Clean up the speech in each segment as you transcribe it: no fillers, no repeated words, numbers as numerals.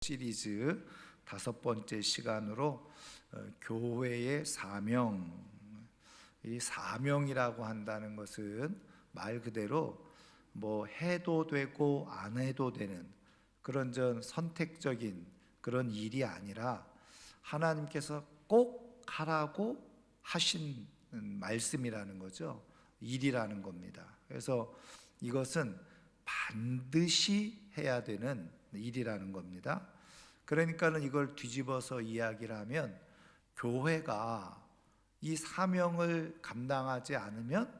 시리즈 5번째 시간으로 교회의 사명, 이 사명이라고 한다는 것은 말 그대로 뭐 해도 되고 안 해도 되는 그런 선택적인 그런 일이 아니라 하나님께서 꼭 하라고 하신 말씀이라는 거죠. 일이라는 겁니다. 그래서 이것은 반드시 해야 되는 일이라는 겁니다. 그러니까는 이걸 뒤집어서 이야기를 하면 교회가 이 사명을 감당하지 않으면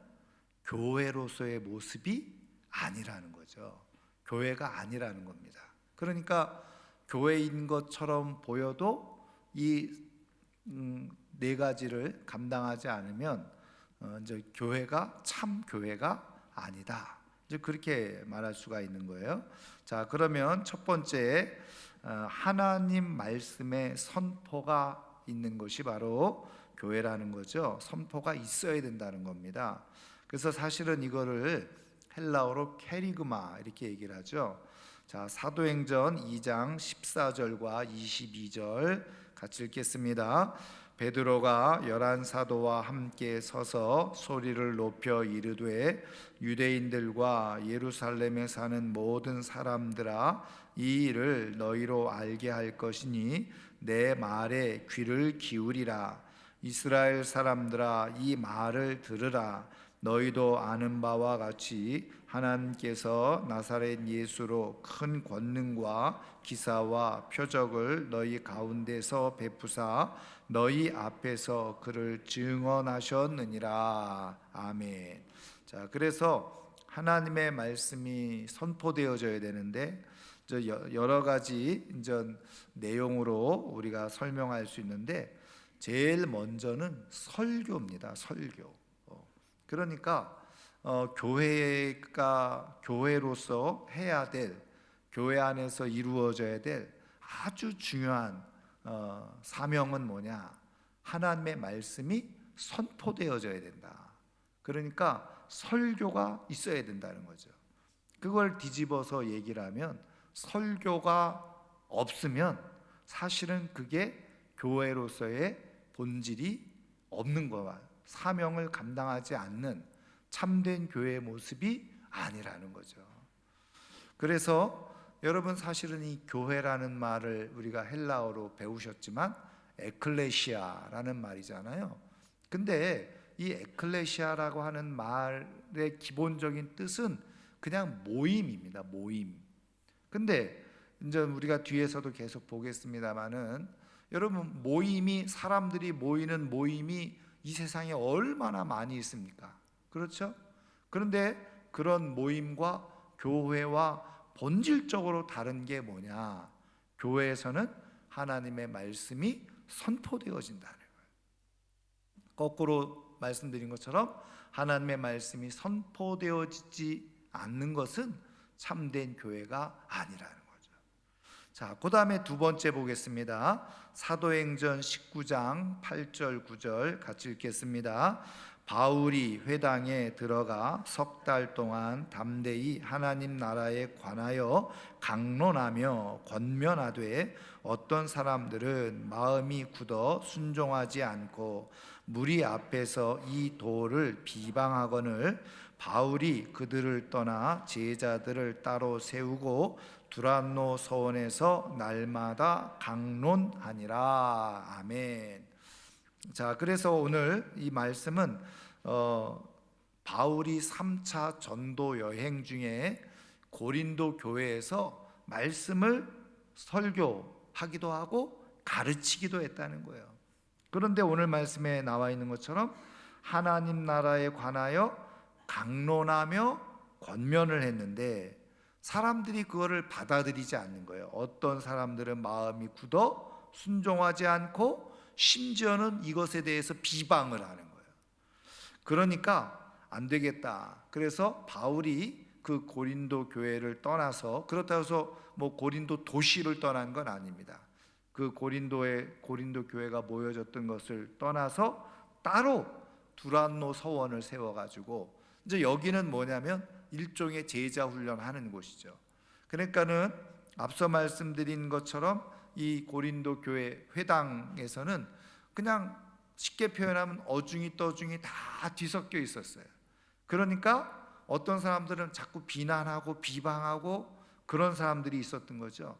교회로서의 모습이 아니라는 거죠. 교회가 아니라는 겁니다. 그러니까 교회인 것처럼 보여도 이 네 가지를 감당하지 않으면 이제 교회가 참 교회가 아니다. 이제 그렇게 말할 수가 있는 거예요. 자, 그러면 첫 번째 하나님 말씀의 선포가 있는 것이 바로 교회라는 거죠. 선포가 있어야 된다는 겁니다. 그래서 사실은 이거를 헬라어로 캐리그마 이렇게 얘기를 하죠. 자, 사도행전 2장 14절과 22절 같이 읽겠습니다. 베드로가 11사도와 함께 서서 소리를 높여 이르되 유대인들과 예루살렘에 사는 모든 사람들아, 이 일을 너희로 알게 할 것이니 내 말에 귀를 기울이라. 이스라엘 사람들아, 이 말을 들으라. 너희도 아는 바와 같이 하나님께서 나사렛 예수로 큰 권능과 기사와 표적을 너희 가운데서 베푸사 너희 앞에서 그를 증언하셨느니라. 아멘. 자, 그래서 하나님의 말씀이 선포되어져야 되는데 여러 가지 내용으로 우리가 설명할 수 있는데 제일 먼저는 설교입니다. 설교. 그러니까 교회가 교회로서 해야 될, 교회 안에서 이루어져야 될 아주 중요한 사명은 뭐냐? 하나님의 말씀이 선포되어져야 된다. 그러니까 설교가 있어야 된다는 거죠. 그걸 뒤집어서 얘기를 하면 설교가 없으면 사실은 그게 교회로서의 본질이 없는 거와 사명을 감당하지 않는 참된 교회의 모습이 아니라는 거죠. 그래서 여러분, 사실은 이 교회라는 말을 우리가 헬라어로 배우셨지만 에클레시아라는 말이잖아요. 근데 이 에클레시아라고 하는 말의 기본적인 뜻은 그냥 모임입니다. 모임. 근데 이제 우리가 뒤에서도 계속 보겠습니다만은 여러분, 모임이, 사람들이 모이는 모임이 이 세상에 얼마나 많이 있습니까? 그렇죠? 그런데 그런 모임과 교회와 본질적으로 다른 게 뭐냐? 교회에서는 하나님의 말씀이 선포되어진다는 거예요. 거꾸로 말씀드린 것처럼 하나님의 말씀이 선포되어지지 않는 것은 참된 교회가 아니라는 거죠. 자, 그 다음에 두 번째 보겠습니다. 사도행전 19장 8절 9절 같이 읽겠습니다. 바울이 회당에 들어가 석 달 동안 담대히 하나님 나라에 관하여 강론하며 권면하되 어떤 사람들은 마음이 굳어 순종하지 않고 무리 앞에서 이 도를 비방하거늘 바울이 그들을 떠나 제자들을 따로 세우고 두란노 서원에서 날마다 강론하니라. 아멘. 자, 그래서 오늘 이 말씀은 바울이 3차 전도 여행 중에 고린도 교회에서 말씀을 설교하기도 하고 가르치기도 했다는 거예요. 그런데 오늘 말씀에 나와 있는 것처럼 하나님 나라에 관하여 강론하며 권면을 했는데 사람들이 그거를 받아들이지 않는 거예요. 어떤 사람들은 마음이 굳어 순종하지 않고 심지어는 이것에 대해서 비방을 하는 거예요. 그러니까 안 되겠다. 그래서 바울이 그 고린도 교회를 떠나서, 그렇다고 해서 뭐 고린도 도시를 떠난 건 아닙니다. 그 고린도 교회가 모여졌던 것을 떠나서 따로 두란노 서원을 세워가지고 이제 여기는 뭐냐면 일종의 제자 훈련하는 곳이죠. 그러니까는 앞서 말씀드린 것처럼 이 고린도 교회 회당에서는 그냥 쉽게 표현하면 어중이 떠중이 다 뒤섞여 있었어요. 그러니까 어떤 사람들은 자꾸 비난하고 비방하고 그런 사람들이 있었던 거죠.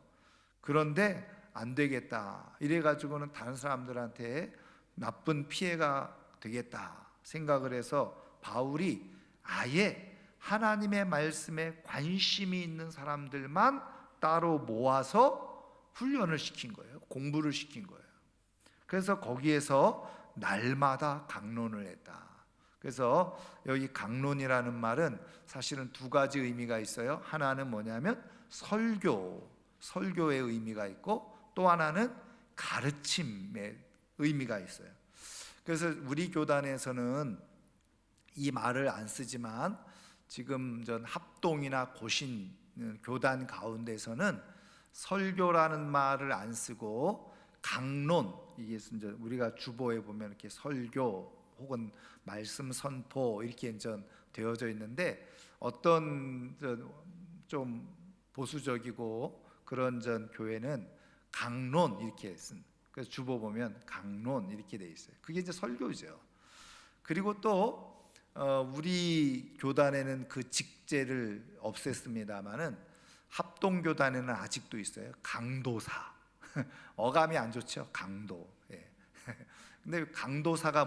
그런데 안 되겠다 이래가지고는 다른 사람들한테 나쁜 피해가 되겠다 생각을 해서 바울이 아예 하나님의 말씀에 관심이 있는 사람들만 따로 모아서 훈련을 시킨 거예요. 공부를 시킨 거예요. 그래서 거기에서 날마다 강론을 했다. 그래서 여기 강론이라는 말은 사실은 두 가지 의미가 있어요. 하나는 뭐냐면 설교의 의미가 있고, 또 하나는 가르침의 의미가 있어요. 그래서 우리 교단에서는 이 말을 안 쓰지만 지금 전 합동이나 고신 교단 가운데서는 설교라는 말을 안 쓰고 강론, 이게 이제 우리가 주보에 보면 이렇게 설교 혹은 말씀 선포 이렇게 되어져 있는데, 어떤 좀 보수적이고 그런 교회는 강론 이렇게 쓴, 그래서 주보 보면 강론 이렇게 돼 있어요. 그게 이제 설교죠. 그리고 또 우리 교단에는 그 직제를 없앴습니다마는 합동교단에는 아직도 있어요. 강도사. 어감이 안 좋죠. 강도. 예. 근데 강도사가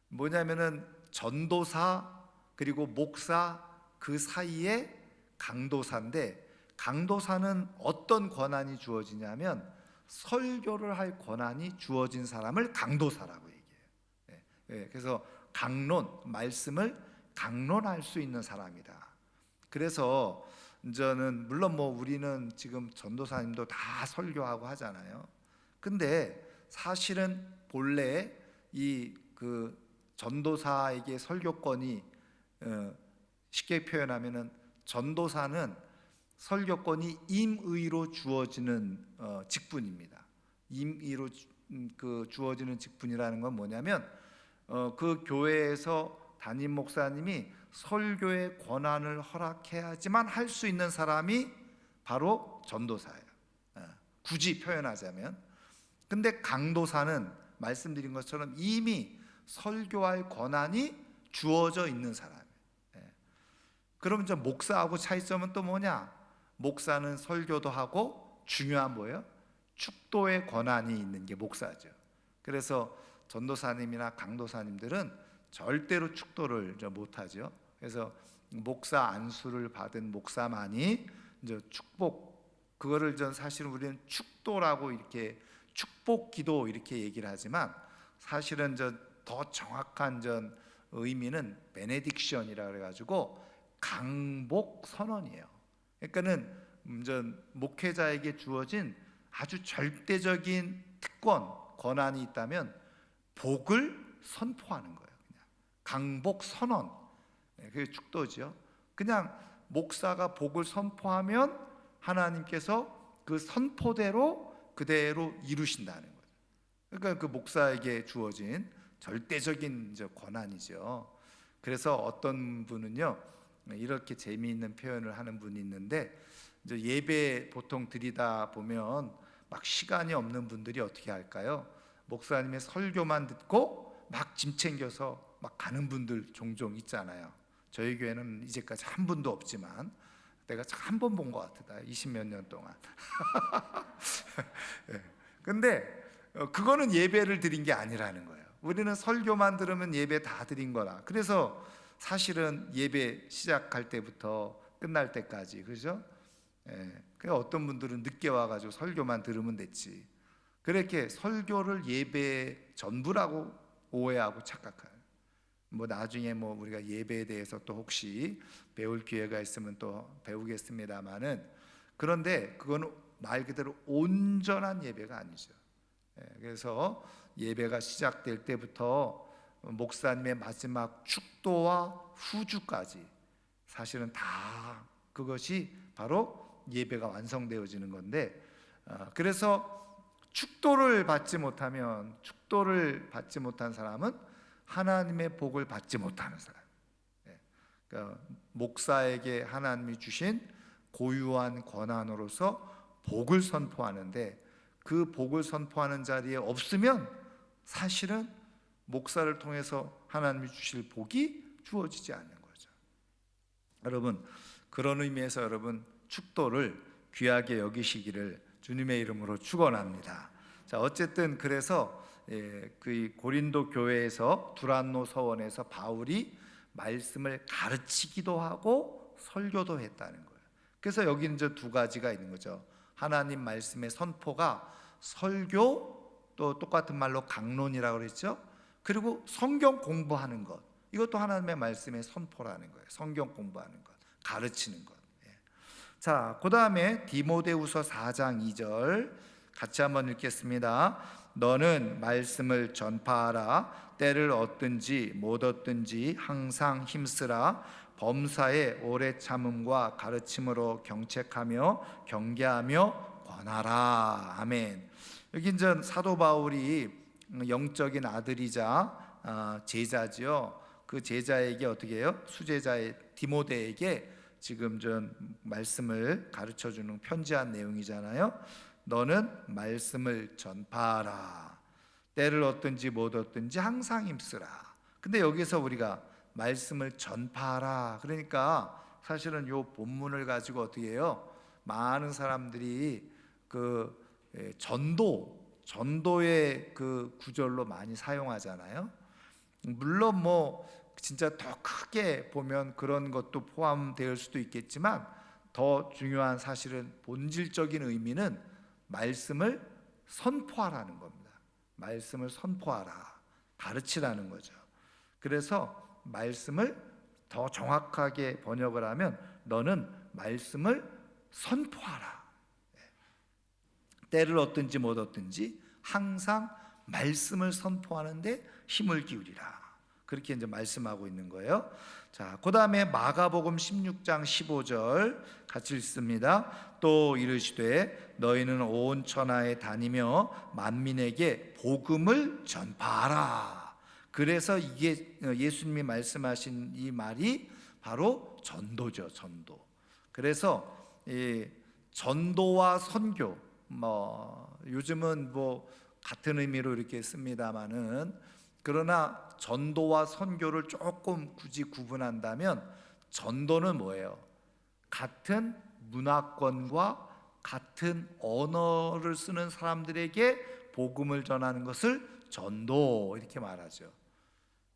뭐냐면은 전도사 그리고 목사 그 사이에 강도사인데, 강도사는 어떤 권한이 주어지냐면 설교를 할 권한이 주어진 사람을 강도사라고 얘기해요. 예. 그래서 강론, 말씀을 강론할 수 있는 사람이다. 그래서 저는 물론 우리는 지금 전도사님도 다 설교하고 하잖아요. 근데 사실은 본래 이 그 전도사에게 설교권이 쉽게 표현하면은 전도사는 설교권이 임의로 주어지는 직분입니다. 임의로 주어지는 직분이라는 건 뭐냐면 그 교회에서 담임 목사님이 설교의 권한을 허락해야지만 할 수 있는 사람이 바로 전도사예요. 굳이 표현하자면. 근데 강도사는 말씀드린 것처럼 이미 설교할 권한이 주어져 있는 사람이에요. 그럼 이제 목사하고 차이점은 또 뭐냐? 목사는 설교도 하고 중요한 뭐예요? 축도의 권한이 있는 게 목사죠. 그래서 전도사님이나 강도사님들은 절대로 축도를 못하죠. 그래서 목사 안수를 받은 목사만이 이제 축복, 그거를 사실은 우리는 축도라고 이렇게 축복 기도 이렇게 얘기를 하지만 사실은 더 정확한 의미는 베네딕션이라 그래가지고 강복 선언이에요. 그러니까는 목회자에게 주어진 아주 절대적인 특권, 권한이 있다면 복을 선포하는 거예요. 그냥 강복 선언, 그게 축도죠. 그냥 목사가 복을 선포하면 하나님께서 그 선포대로 그대로 이루신다는 거죠. 그러니까 그 목사에게 주어진 절대적인 권한이죠. 그래서 어떤 분은요 이렇게 재미있는 표현을 하는 분이 있는데, 이제 예배 보통 드리다 보면 막 시간이 없는 분들이 어떻게 할까요? 목사님의 설교만 듣고 막 짐 챙겨서 막 가는 분들 종종 있잖아요. 저희 교회는 이제까지 한 분도 없지만 내가 한 번 본 것 같다. 20몇 년 동안. 근데 그거는 예배를 드린 게 아니라는 거예요. 우리는 설교만 들으면 예배 다 드린 거라. 그래서 사실은 예배 시작할 때부터 끝날 때까지, 그죠? 그러니까 어떤 분들은 늦게 와가지고 설교만 들으면 됐지. 그렇게 설교를 예배 전부라고 오해하고 착각해요. 나중에 우리가 예배에 대해서 또 혹시 배울 기회가 있으면 또 배우겠습니다만은, 그런데 그거는 말 그대로 온전한 예배가 아니죠. 그래서 예배가 시작될 때부터 목사님의 마지막 축도와 후주까지 사실은 다 그것이 바로 예배가 완성되어지는 건데, 그래서 축도를 받지 못한 사람은 하나님의 복을 받지 못하는 사람. 그러니까 목사에게 하나님이 주신 고유한 권한으로서 복을 선포하는데 그 복을 선포하는 자리에 없으면 사실은 목사를 통해서 하나님이 주실 복이 주어지지 않는 거죠. 여러분, 그런 의미에서 여러분 축도를 귀하게 여기시기를 주님의 이름으로 축원합니다. 자, 어쨌든 그래서 그 고린도 교회에서 두란노 서원에서 바울이 말씀을 가르치기도 하고 설교도 했다는 거예요. 그래서 여기는 이제 두 가지가 있는 거죠. 하나님 말씀의 선포가 설교, 또 똑같은 말로 강론이라고 그랬죠. 그리고 성경 공부하는 것, 이것도 하나님의 말씀의 선포라는 거예요. 성경 공부하는 것, 가르치는 것. 자, 그 다음에 디모데후서 4장 2절 같이 한번 읽겠습니다. 너는 말씀을 전파하라. 때를 얻든지 못 얻든지 항상 힘쓰라. 범사에 오래 참음과 가르침으로 경책하며 경계하며 권하라. 아멘. 여기 이제 사도 바울이 영적인 아들이자 제자지요. 그 제자에게 어떻게 해요? 수제자의 디모데에게 지금 전 말씀을 가르쳐 주는 편지한 내용이잖아요. 너는 말씀을 전파하라. 때를 얻든지 못 얻든지 항상 힘쓰라. 근데 여기서 우리가 말씀을 전파하라, 그러니까 사실은 요 본문을 가지고 어떻게 해요? 많은 사람들이 그 전도의 그 구절로 많이 사용하잖아요. 물론 뭐 진짜 더 크게 보면 그런 것도 포함될 수도 있겠지만 더 중요한 사실은 본질적인 의미는 말씀을 선포하라는 겁니다. 말씀을 선포하라, 가르치라는 거죠. 그래서 말씀을 더 정확하게 번역을 하면 너는 말씀을 선포하라. 때를 얻든지 못 얻든지 항상 말씀을 선포하는데 힘을 기울이라. 그렇게 이제 말씀하고 있는 거예요. 자, 그 다음에 마가복음 16장 15절 같이 읽습니다. 또 이르시되 너희는 온 천하에 다니며 만민에게 복음을 전파하라. 그래서 이게 예수님이 말씀하신 이 말이 바로 전도죠, 전도. 그래서 이 전도와 선교, 요즘은 뭐 같은 의미로 이렇게 씁니다마는, 그러나 전도와 선교를 조금 굳이 구분한다면 전도는 뭐예요? 같은 문화권과 같은 언어를 쓰는 사람들에게 복음을 전하는 것을 전도 이렇게 말하죠.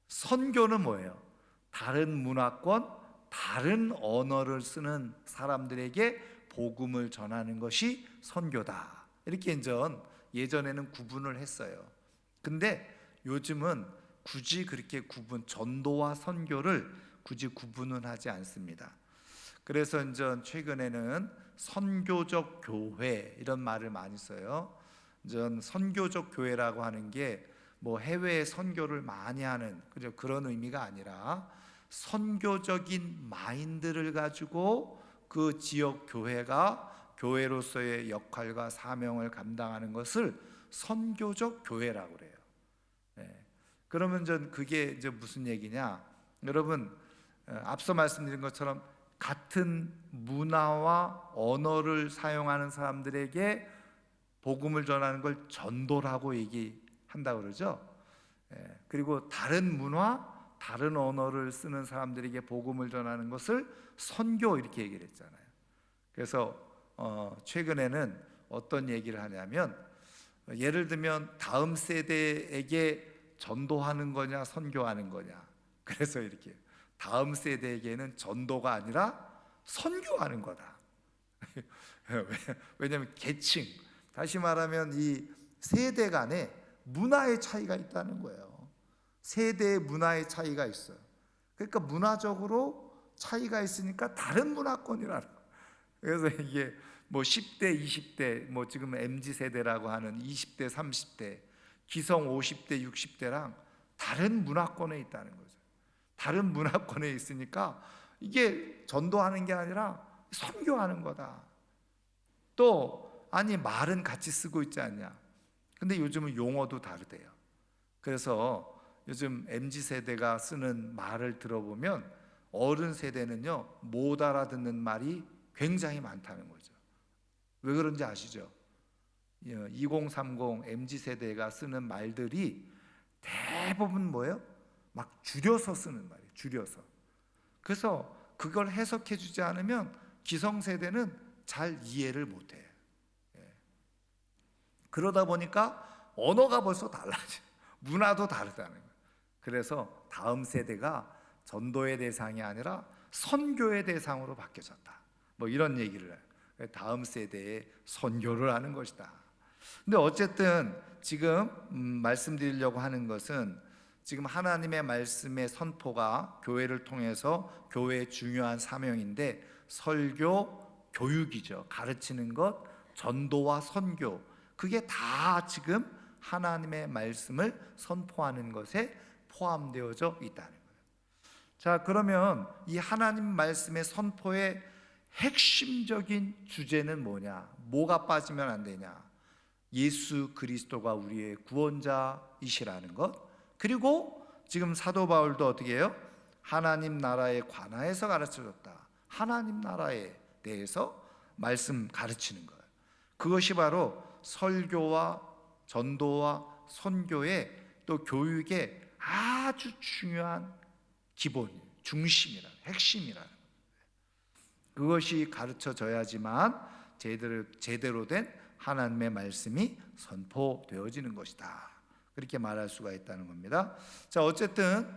선교는 뭐예요? 다른 문화권, 다른 언어를 쓰는 사람들에게 복음을 전하는 것이 선교다. 이렇게 예전에는 구분을 했어요. 근데 요즘은 굳이 그렇게 전도와 선교를 굳이 구분은 하지 않습니다. 그래서 최근에는 선교적 교회 이런 말을 많이 써요. 선교적 교회라고 하는 게 뭐 해외에 선교를 많이 하는 그런 의미가 아니라 선교적인 마인드를 가지고 그 지역 교회가 교회로서의 역할과 사명을 감당하는 것을 선교적 교회라고 그래요. 그러면 그게 무슨 얘기냐? 여러분, 앞서 말씀드린 것처럼 같은 문화와 언어를 사용하는 사람들에게 복음을 전하는 걸 전도라고 얘기한다고 그러죠. 그리고 다른 문화, 다른 언어를 쓰는 사람들에게 복음을 전하는 것을 선교 이렇게 얘기를 했잖아요. 그래서 최근에는 어떤 얘기를 하냐면, 예를 들면 다음 세대에게 전도하는 거냐 선교하는 거냐, 그래서 이렇게 다음 세대에게는 전도가 아니라 선교하는 거다. 왜냐하면 계층, 다시 말하면 이 세대 간에 문화의 차이가 있다는 거예요. 세대의 문화의 차이가 있어요. 그러니까 문화적으로 차이가 있으니까 다른 문화권이라는 거예요. 그래서 이게 뭐 10대, 20대, 뭐 지금 MZ세대라고 하는 20대, 30대, 기성 50대, 60대랑 다른 문화권에 있다는 거죠. 다른 문화권에 있으니까 이게 전도하는 게 아니라 선교하는 거다. 또 아니 말은 같이 쓰고 있지 않냐. 근데 요즘은 용어도 다르대요. 그래서 요즘 MZ세대가 쓰는 말을 들어보면 어른 세대는요 못 알아듣는 말이 굉장히 많다는 거죠. 왜 그런지 아시죠? 2030 MZ세대가 쓰는 말들이 대부분 뭐예요? 막 줄여서 쓰는 말이에요. 줄여서. 그래서 그걸 해석해 주지 않으면 기성세대는 잘 이해를 못해요. 그러다 보니까 언어가 벌써 달라져요. 문화도 다르다는 거예요. 그래서 다음 세대가 전도의 대상이 아니라 선교의 대상으로 바뀌어졌다. 뭐 이런 얘기를 해요. 다음 세대에 선교를 하는 것이다. 근데 어쨌든 지금 말씀드리려고 하는 것은 지금 하나님의 말씀의 선포가 교회를 통해서 교회의 중요한 사명인데 설교, 교육이죠. 가르치는 것, 전도와 선교, 그게 다 지금 하나님의 말씀을 선포하는 것에 포함되어져 있다는 거예요. 자, 그러면 이 하나님 말씀의 선포의 핵심적인 주제는 뭐냐? 뭐가 빠지면 안 되냐? 예수 그리스도가 우리의 구원자이시라는 것. 그리고 지금 사도 바울도 어떻게 해요? 하나님 나라에 관하여서 가르쳐줬다. 하나님 나라에 대해서 말씀 가르치는 거예요. 그것이 바로 설교와 전도와 선교의 또 교육의 아주 중요한 기본, 중심이라는, 핵심이라는 거예요. 그것이 가르쳐져야지만 제대로 된 하나님의 말씀이 선포되어지는 것이다. 그렇게 말할 수가 있다는 겁니다. 자, 어쨌든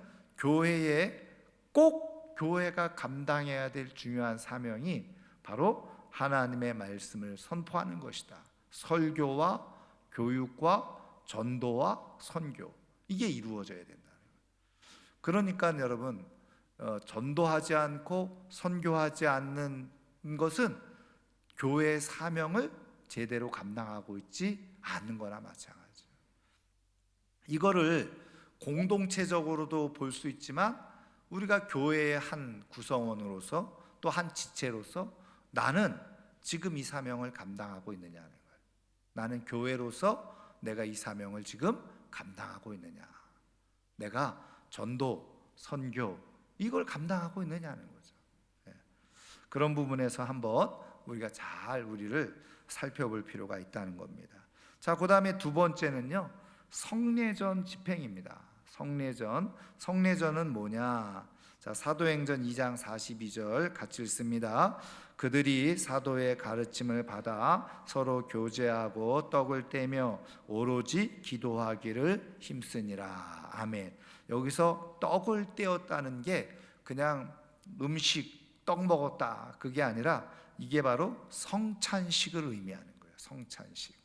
교회가 감당해야 될 중요한 사명이 바로 하나님의 말씀을 선포하는 것이다. 설교와 교육과 전도와 선교, 이게 이루어져야 된다는 거예요. 그러니까 여러분, 전도하지 않고 선교하지 않는 것은 교회의 사명을 제대로 감당하고 있지 않는 거나 마찬가지예요. 이거를 공동체적으로도 볼 수 있지만 우리가 교회의 한 구성원으로서 또 한 지체로서 나는 지금 이 사명을 감당하고 있느냐는 거예요. 나는 교회로서 내가 이 사명을 지금 감당하고 있느냐, 내가 전도, 선교 이걸 감당하고 있느냐는 거죠. 그런 부분에서 한번 우리가 잘 우리를 살펴볼 필요가 있다는 겁니다. 자, 그 다음에 두 번째는요, 성례전 집행입니다. 성례전은 뭐냐? 자, 사도행전 2장 42절 같이 읽습니다. 그들이 사도의 가르침을 받아 서로 교제하고 떡을 떼며 오로지 기도하기를 힘쓰니라. 아멘. 여기서 떡을 떼었다는 게 그냥 음식, 떡 먹었다, 그게 아니라 이게 바로 성찬식을 의미하는 거예요. 성찬식.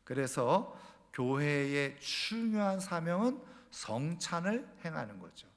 그래서 교회의 중요한 사명은 성찬을 행하는 거죠.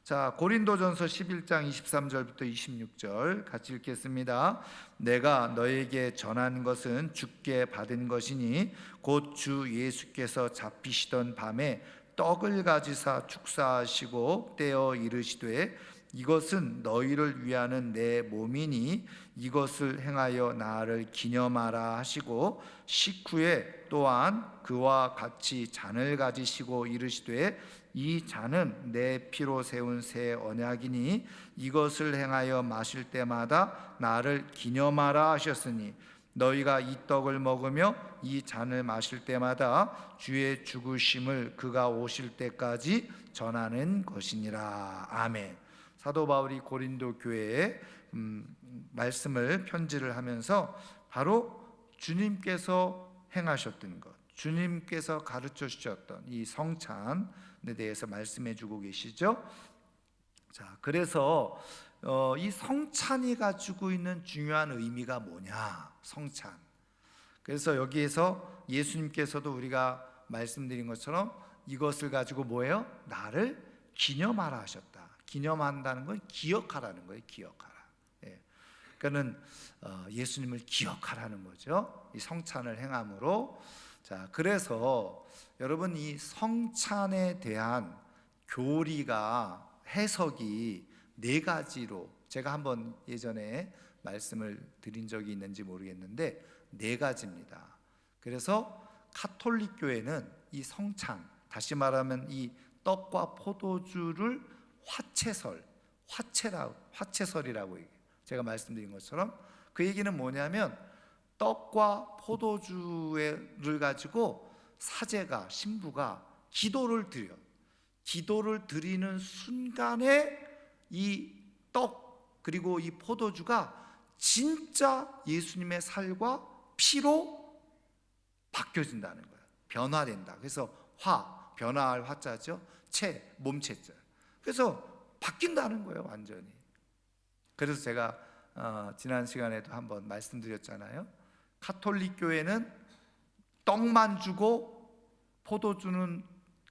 자, 고린도전서 11장 23절부터 26절 같이 읽겠습니다. 내가 너에게 전한 것은 주께 받은 것이니 곧 주 예수께서 잡히시던 밤에 떡을 가지사 축사하시고 떼어 이르시되 이것은 너희를 위하는 내 몸이니 이것을 행하여 나를 기념하라 하시고 식후에 또한 그와 같이 잔을 가지시고 이르시되 이 잔은 내 피로 세운 새 언약이니 이것을 행하여 마실 때마다 나를 기념하라 하셨으니 너희가 이 떡을 먹으며 이 잔을 마실 때마다 주의 죽으심을 그가 오실 때까지 전하는 것이니라. 아멘. 사도 바울이 고린도 교회에 말씀을 편지를 하면서 바로 주님께서 행하셨던 것, 주님께서 가르쳐 주셨던 이 성찬에 대해서 말씀해 주고 계시죠. 자, 그래서 이 성찬이 가지고 있는 중요한 의미가 뭐냐? 성찬. 그래서 여기에서 예수님께서도 우리가 말씀드린 것처럼 이것을 가지고 뭐예요? 나를 기념하라 하셨다. 기념한다는 건 기억하라는 거예요. 기억하라. 그러니까는 예수님을 기억하라는 거죠. 이 성찬을 행함으로. 자, 그래서 여러분 이 성찬에 대한 교리가 해석이 네 가지로 제가 한번 예전에 말씀을 드린 적이 있는지 모르겠는데 네 가지입니다. 그래서 카톨릭 교회는 이 성찬, 다시 말하면 이 떡과 포도주를 화채설이라고 얘기해요. 제가 말씀드린 것처럼 그 얘기는 뭐냐면 떡과 포도주를 가지고 사제가, 신부가 기도를 드리는 순간에 이 떡 그리고 이 포도주가 진짜 예수님의 살과 피로 바뀌어진다는 거예요. 변화된다. 그래서 변화할 화자죠. 몸체자. 그래서 바뀐다는 거예요, 완전히. 그래서 제가 지난 시간에도 한번 말씀드렸잖아요. 가톨릭 교회는 떡만 주고 포도주는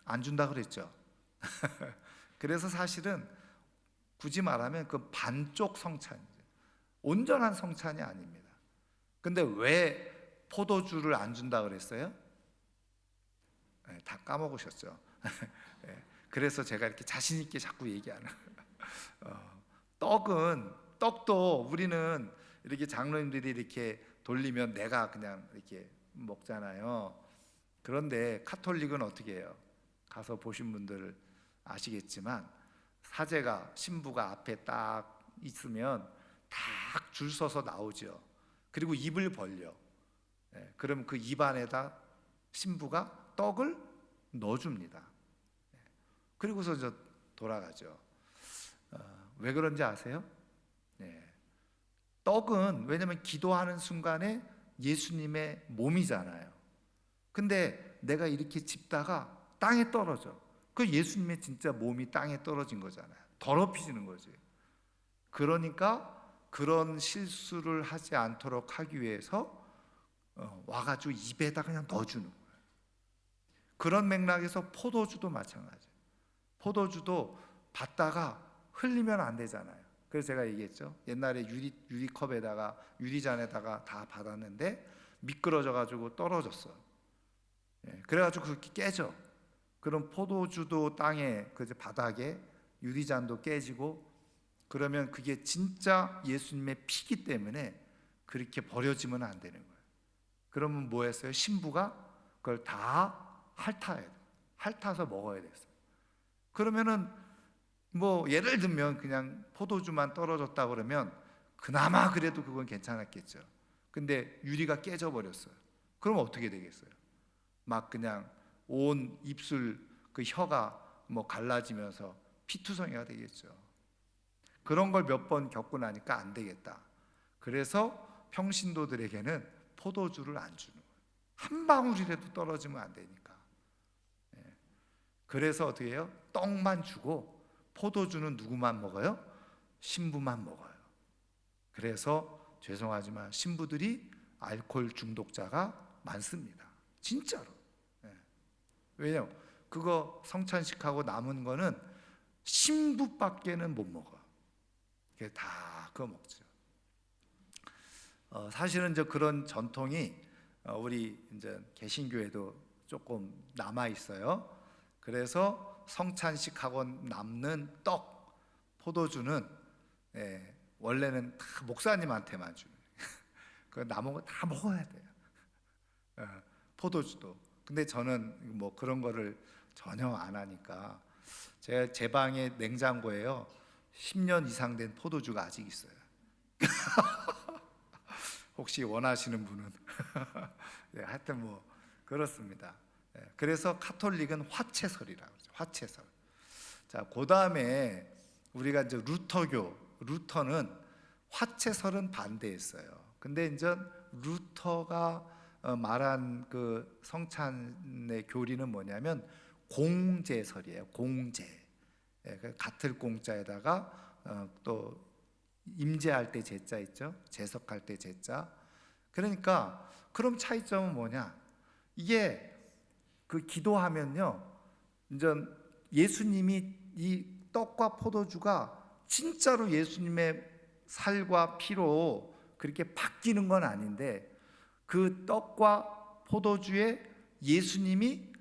안 준다 그랬죠. 그래서 사실은 굳이 말하면 그 반쪽 성찬이죠. 온전한 성찬이 아닙니다. 근데 왜 포도주를 안 준다 그랬어요? 네, 다 까먹으셨죠. 네, 그래서 제가 이렇게 자신 있게 자꾸 얘기하는 떡도 우리는 이렇게 장로님들이 이렇게 돌리면 내가 그냥 이렇게 먹잖아요. 그런데 카톨릭은 어떻게 해요? 가서 보신 분들 아시겠지만 사제가, 신부가 앞에 딱 있으면 딱 줄 서서 나오죠. 그리고 입을 벌려. 그럼 그 입 안에다 신부가 떡을 넣어줍니다. 그리고서 돌아가죠. 왜 그런지 아세요? 떡은 왜냐하면 기도하는 순간에 예수님의 몸이잖아요. 근데 내가 이렇게 짚다가 땅에 떨어져. 그 예수님의 진짜 몸이 땅에 떨어진 거잖아요. 더럽혀지는 거지. 그러니까 그런 실수를 하지 않도록 하기 위해서 와가지고 입에다 그냥 넣어주는 거예요. 그런 맥락에서 포도주도 마찬가지예요. 포도주도 받다가 흘리면 안 되잖아요. 그래서 제가 얘기했죠. 옛날에 유리컵에다가, 유리잔에다가 다 받았는데 미끄러져가지고 떨어졌어. 그래가지고 그렇게 깨져. 그럼 포도주도 땅에, 그 바닥에, 유리잔도 깨지고, 그러면 그게 진짜 예수님의 피기 때문에 그렇게 버려지면 안 되는 거예요. 그러면 뭐 했어요? 신부가 그걸 다 핥아야 돼요. 핥아서 먹어야 됐어요. 그러면은 뭐 예를 들면 그냥 포도주만 떨어졌다 그러면 그나마 그래도 그건 괜찮았겠죠. 근데 유리가 깨져 버렸어요. 그럼 어떻게 되겠어요? 막 그냥 온 입술 그 혀가 뭐 갈라지면서 피투성이가 되겠죠. 그런 걸 몇 번 겪고 나니까 안 되겠다. 그래서 평신도들에게는 포도주를 안 주는 거예요. 한 방울이라도 떨어지면 안 되니까. 그래서 어떻게 해요? 떡만 주고 포도주는 누구만 먹어요? 신부만 먹어요. 그래서 죄송하지만 신부들이 알코올 중독자가 많습니다. 진짜로. 왜냐면 그거 성찬식하고 남은 거는 신부밖에는 못 먹어. 다 그거 먹죠. 사실은 이제 그런 전통이 우리 이제 개신교에도 조금 남아 있어요. 그래서 성찬식하고 남는 떡, 포도주는 원래는 다 목사님한테만 주는. 그 남은 거 다 먹어야 돼요. 포도주도. 근데 저는 뭐 그런 거를 전혀 안 하니까 제 방에 냉장고에요 10년 이상 된 포도주가 아직 있어요. 혹시 원하시는 분은 하여튼 뭐 그렇습니다. 그래서 카톨릭은 화채설이라고 그러죠. 화채설. 자, 그 다음에 우리가 이제 루터는 화채설은 반대했어요. 근데 이제 루터가 말한 그 성찬의 교리는 뭐냐면 공제설이에요. 공제. 같을 공자에다가 또 임제할 때 제자 있죠. 제석할 때 제자. 그러니까 그럼 차이점은 뭐냐? 이게 그 기도하면요, 이제 예수님이 이 떡과 포도주가 진짜로 예수님의 살과 피로 그렇게 바뀌는 건 아닌데 그 떡과 포도주에 예수님이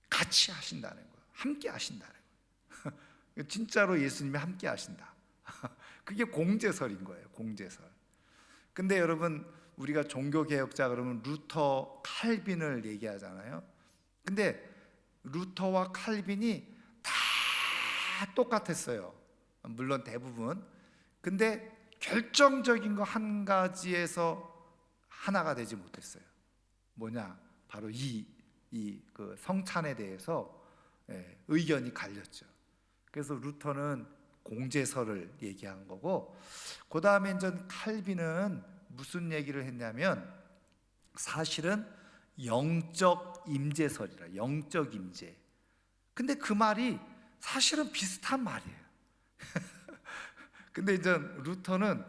같이 하신다는 거예요. 함께 하신다는 거예요. 진짜로 예수님이 함께 하신다. 그게 공제설인 거예요. 공제설. 근데 여러분 우리가 종교개혁자 그러면 루터, 칼빈을 얘기하잖아요. 근데 루터와 칼빈이 다 똑같았어요. 물론 대부분. 근데 결정적인 거 한 가지에서 하나가 되지 못했어요. 뭐냐? 바로 그 성찬에 대해서 의견이 갈렸죠. 그래서 루터는 공제설을 얘기한 거고, 그 다음에 이제 칼빈은 무슨 얘기를 했냐면 사실은 영적 임재설이라, 영적 임재. 근데 그 말이 사실은 비슷한 말이에요. 근데 이제 루터는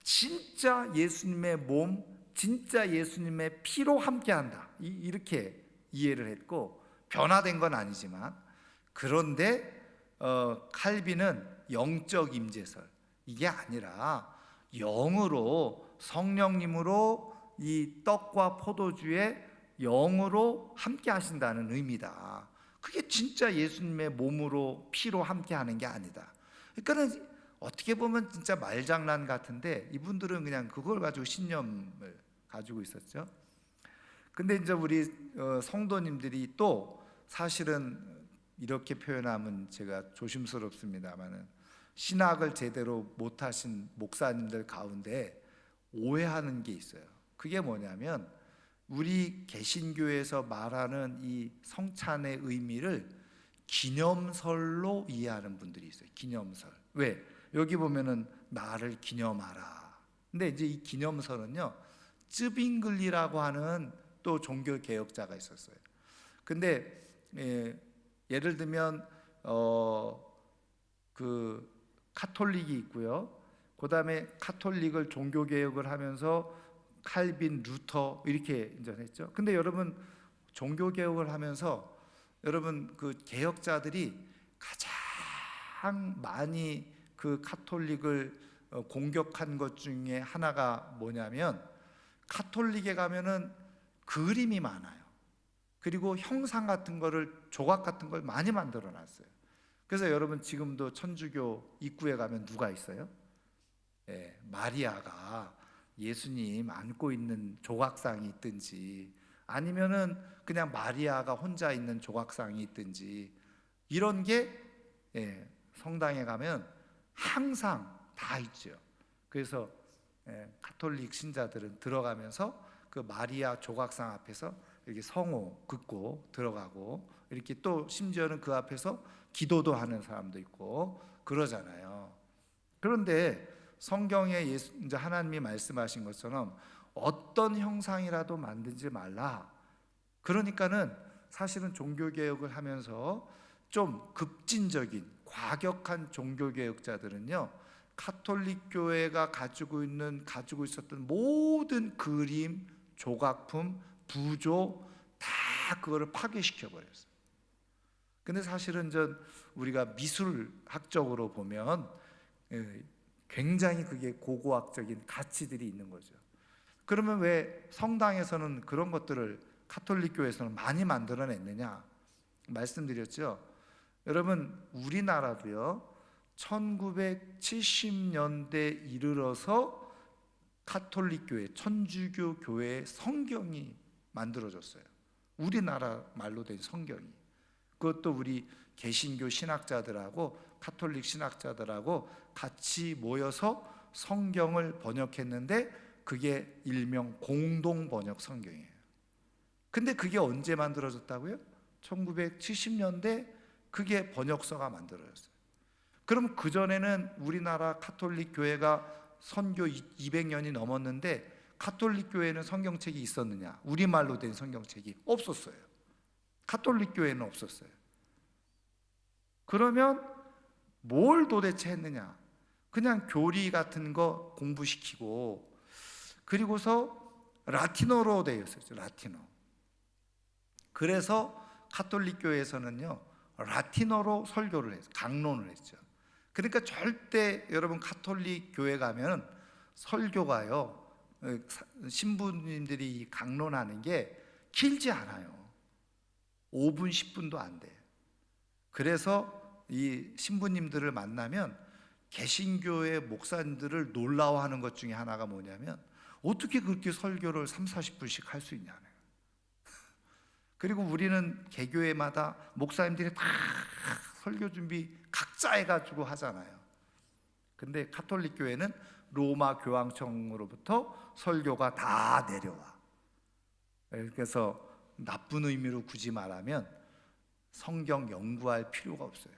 진짜 예수님의 몸, 진짜 예수님의 피로 함께한다, 이렇게 이해를 했고, 변화된 건 아니지만, 그런데 칼빈은 영적 임재설, 이게 아니라 영으로, 성령님으로 이 떡과 포도주에 영으로 함께 하신다는 의미다. 그게 진짜 예수님의 몸으로 피로 함께 하는 게 아니다. 그러니까 어떻게 보면 진짜 말장난 같은데 이분들은 그냥 그걸 가지고 신념을 가지고 있었죠. 근데 이제 우리 성도님들이 또 사실은 이렇게 표현하면 제가 조심스럽습니다만은, 신학을 제대로 못하신 목사님들 가운데 오해하는 게 있어요. 그게 뭐냐면 우리 개신교에서 말하는 이 성찬의 의미를 기념설로 이해하는 분들이 있어요. 기념설. 왜? 여기 보면은 나를 기념하라. 근데 이제 이 기념설은요, 쯔빙글리라고 하는 또 종교 개혁자가 있었어요. 근데 예를 들면 그 카톨릭이 있고요. 그다음에 카톨릭을 종교 개혁을 하면서 칼빈, 루터 이렇게 이제 했죠. 근데 여러분 종교 개혁을 하면서 여러분 그 개혁자들이 가장 많이 그 카톨릭을 공격한 것 중에 하나가 뭐냐면, 카톨릭에 가면은 그림이 많아요. 그리고 형상 같은 거를, 조각 같은 걸 많이 만들어 놨어요. 그래서 여러분 지금도 천주교 입구에 가면 누가 있어요? 마리아가 예수님 안고 있는 조각상이 있든지, 아니면은 그냥 마리아가 혼자 있는 조각상이 있든지, 이런 게 성당에 가면 항상 다 있죠. 그래서 카톨릭 신자들은 들어가면서 그 마리아 조각상 앞에서 이렇게 성호 긋고 들어가고, 이렇게 또 심지어는 그 앞에서 기도도 하는 사람도 있고 그러잖아요. 그런데 성경에 이제 하나님이 말씀하신 것처럼 어떤 형상이라도 만들지 말라. 그러니까는 사실은 종교개혁을 하면서 좀 급진적인 과격한 종교개혁자들은요, 카톨릭 교회가 가지고 있었던 모든 그림, 조각품, 부조 다 그거를 파괴시켜 버렸어요. 근데 사실은 우리가 미술학적으로 보면 굉장히 그게 고고학적인 가치들이 있는 거죠. 그러면 왜 성당에서는 그런 것들을 카톨릭 교회에서는 많이 만들어냈느냐 말씀드렸죠. 여러분 우리나라도요, 1970년대 이르러서 카톨릭 교회, 천주교 교회의 성경이 만들어졌어요. 우리나라 말로 된 성경이. 그것도 우리 개신교 신학자들하고 카톨릭 신학자들하고 같이 모여서 성경을 번역했는데, 그게 일명 공동 번역 성경이에요. 근데 그게 언제 만들어졌다고요? 1970년대 그게 번역서가 만들어졌어요. 그럼 그전에는 우리나라 카톨릭 교회가 선교 200년이 넘었는데 카톨릭 교회는 성경책이 있었느냐? 우리말로 된 성경책이 없었어요. 카톨릭 교회는 없었어요. 그러면 뭘 도대체 했느냐? 그냥 교리 같은 거 공부시키고, 그리고서 라틴어로 되어 있었죠. 라틴어. 그래서 카톨릭 교회에서는요, 라틴어로 설교를 했어요. 강론을 했죠. 그러니까 절대 여러분 카톨릭 교회 가면 설교가요, 신부님들이 강론하는 게 길지 않아요. 5분 10분도 안 돼. 그래서 이 신부님들을 만나면 개신교의 목사님들을 놀라워하는 것 중에 하나가 뭐냐면, 어떻게 그렇게 설교를 30-40분씩 할 수 있냐는. 그리고 우리는 개교회마다 목사님들이 다 설교 준비 각자 해가지고 하잖아요. 근데 카톨릭 교회는 로마 교황청으로부터 설교가 다 내려와. 그래서 나쁜 의미로 굳이 말하면 성경 연구할 필요가 없어요.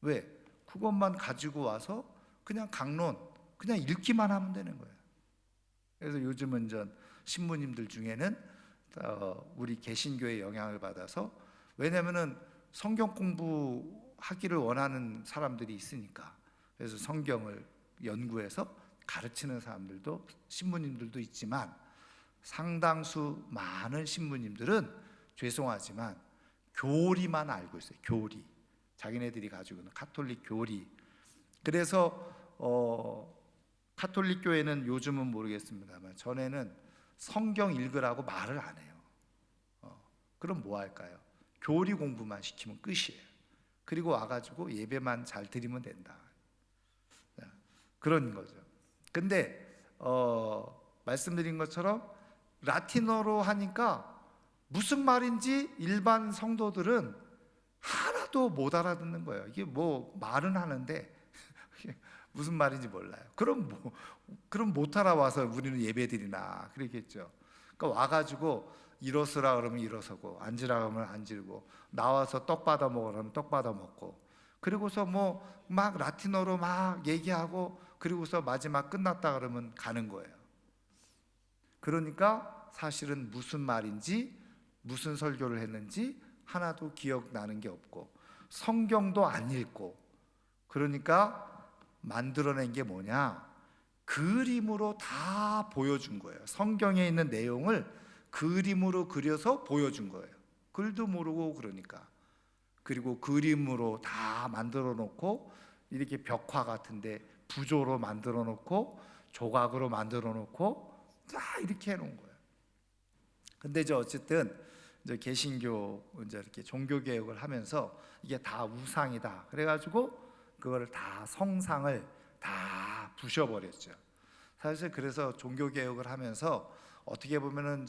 왜? 그것만 가지고 와서 그냥 강론 그냥 읽기만 하면 되는 거예요. 그래서 요즘은 신부님들 중에는 우리 개신교의 영향을 받아서, 왜냐면은 성경 공부하기를 원하는 사람들이 있으니까, 그래서 성경을 연구해서 가르치는 사람들도 신부님들도 있지만, 상당수 많은 신부님들은 죄송하지만 교리만 알고 있어요. 교리, 자기네들이 가지고 있는 카톨릭 교리. 그래서 카톨릭 교회는 요즘은 모르겠습니다만 전에는 성경 읽으라고 말을 안 해요. 그럼 뭐 할까요? 교리 공부만 시키면 끝이에요. 그리고 와가지고 예배만 잘 드리면 된다, 그런 거죠. 근데 말씀드린 것처럼 라틴어로 하니까 무슨 말인지 일반 성도들은 하나도 못 알아듣는 거예요. 이게 뭐 말은 하는데 무슨 말인지 몰라요. 그럼 못 알아와서 우리는 예배드리나 그랬겠죠. 그러니까 와가지고 일어서라 그러면 일어서고, 앉으라 그러면 앉고, 나와서 떡 받아 먹으라면 떡 받아 먹고, 그리고서 뭐 막 라틴어로 막 얘기하고, 그리고서 마지막 끝났다 그러면 가는 거예요. 그러니까 사실은 무슨 말인지, 무슨 설교를 했는지 하나도 기억나는 게 없고, 성경도 안 읽고, 그러니까 만들어낸 게 뭐냐? 그림으로 다 보여준 거예요. 성경에 있는 내용을 그림으로 그려서 보여준 거예요. 글도 모르고 그러니까. 그리고 그림으로 다 만들어 놓고, 이렇게 벽화 같은데 부조로 만들어 놓고, 조각으로 만들어 놓고 다 이렇게 해 놓은 거예요. 근데 어쨌든 개신교 이렇게 종교 개혁을 하면서 이게 다 우상이다 그래가지고 그걸 다 성상을 다 부셔버렸죠. 사실 그래서 종교 개혁을 하면서 어떻게 보면은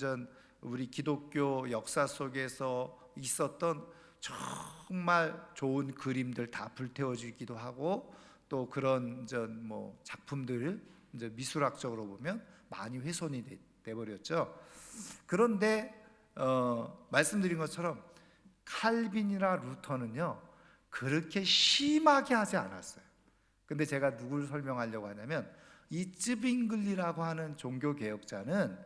우리 기독교 역사 속에서 있었던 정말 좋은 그림들 다 불태워지기도 하고, 또 그런 뭐 작품들 미술학적으로 보면 많이 훼손이 돼버렸죠. 그런데 말씀드린 것처럼 칼빈이나 루터는요 그렇게 심하게 하지 않았어요. 근데 제가 누굴 설명하려고 하냐면, 이 쯔빙글리라고 하는 종교 개혁자는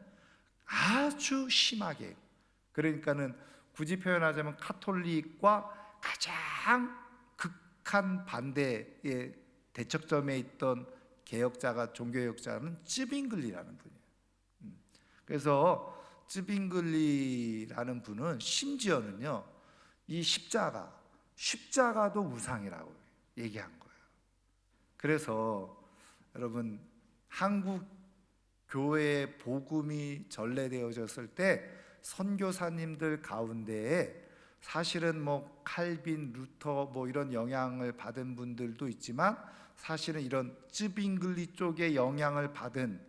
아주 심하게, 그러니까는 굳이 표현하자면 카톨릭과 가장 극한 반대의 대척점에 있던 개혁자가, 종교개혁자는 쯔빙글리라는 분이에요. 그래서 쯔빙글리라는 분은 심지어는요 이 십자가도 우상이라고 얘기한 거예요. 그래서 여러분, 한국 교회의 복음이 전래되어졌을 때 선교사님들 가운데에 사실은 뭐 칼빈, 루터 뭐 이런 영향을 받은 분들도 있지만, 사실은 이런 쯔빙글리 쪽의 영향을 받은,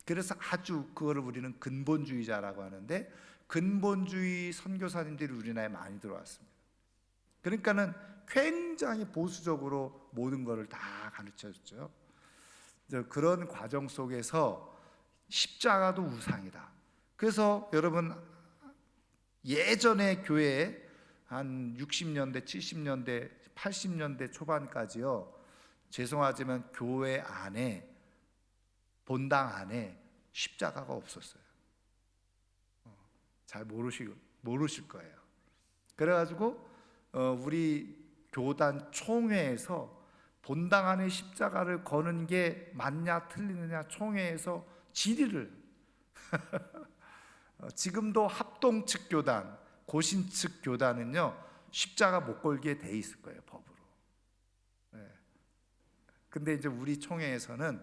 그래서 아주 그거를 우리는 근본주의자라고 하는데, 근본주의 선교사님들이 우리나라에 많이 들어왔습니다. 그러니까는 굉장히 보수적으로 모든 것을 다 가르쳐줬죠. 그런 과정 속에서 십자가도 우상이다. 그래서 여러분, 예전에 교회에 한 60년대, 70년대, 80년대 초반까지요, 죄송하지만 교회 안에, 본당 안에 십자가가 없었어요. 잘 모르실 거예요. 그래가지고 우리 교단 총회에서 본당 안에 십자가를 거는 게 맞냐 틀리느냐 총회에서 질의를 지금도 합동 측 교단, 고신 측 교단은요 십자가 못 걸게 돼 있을 거예요, 법으로. 근데 이제 우리 총회에서는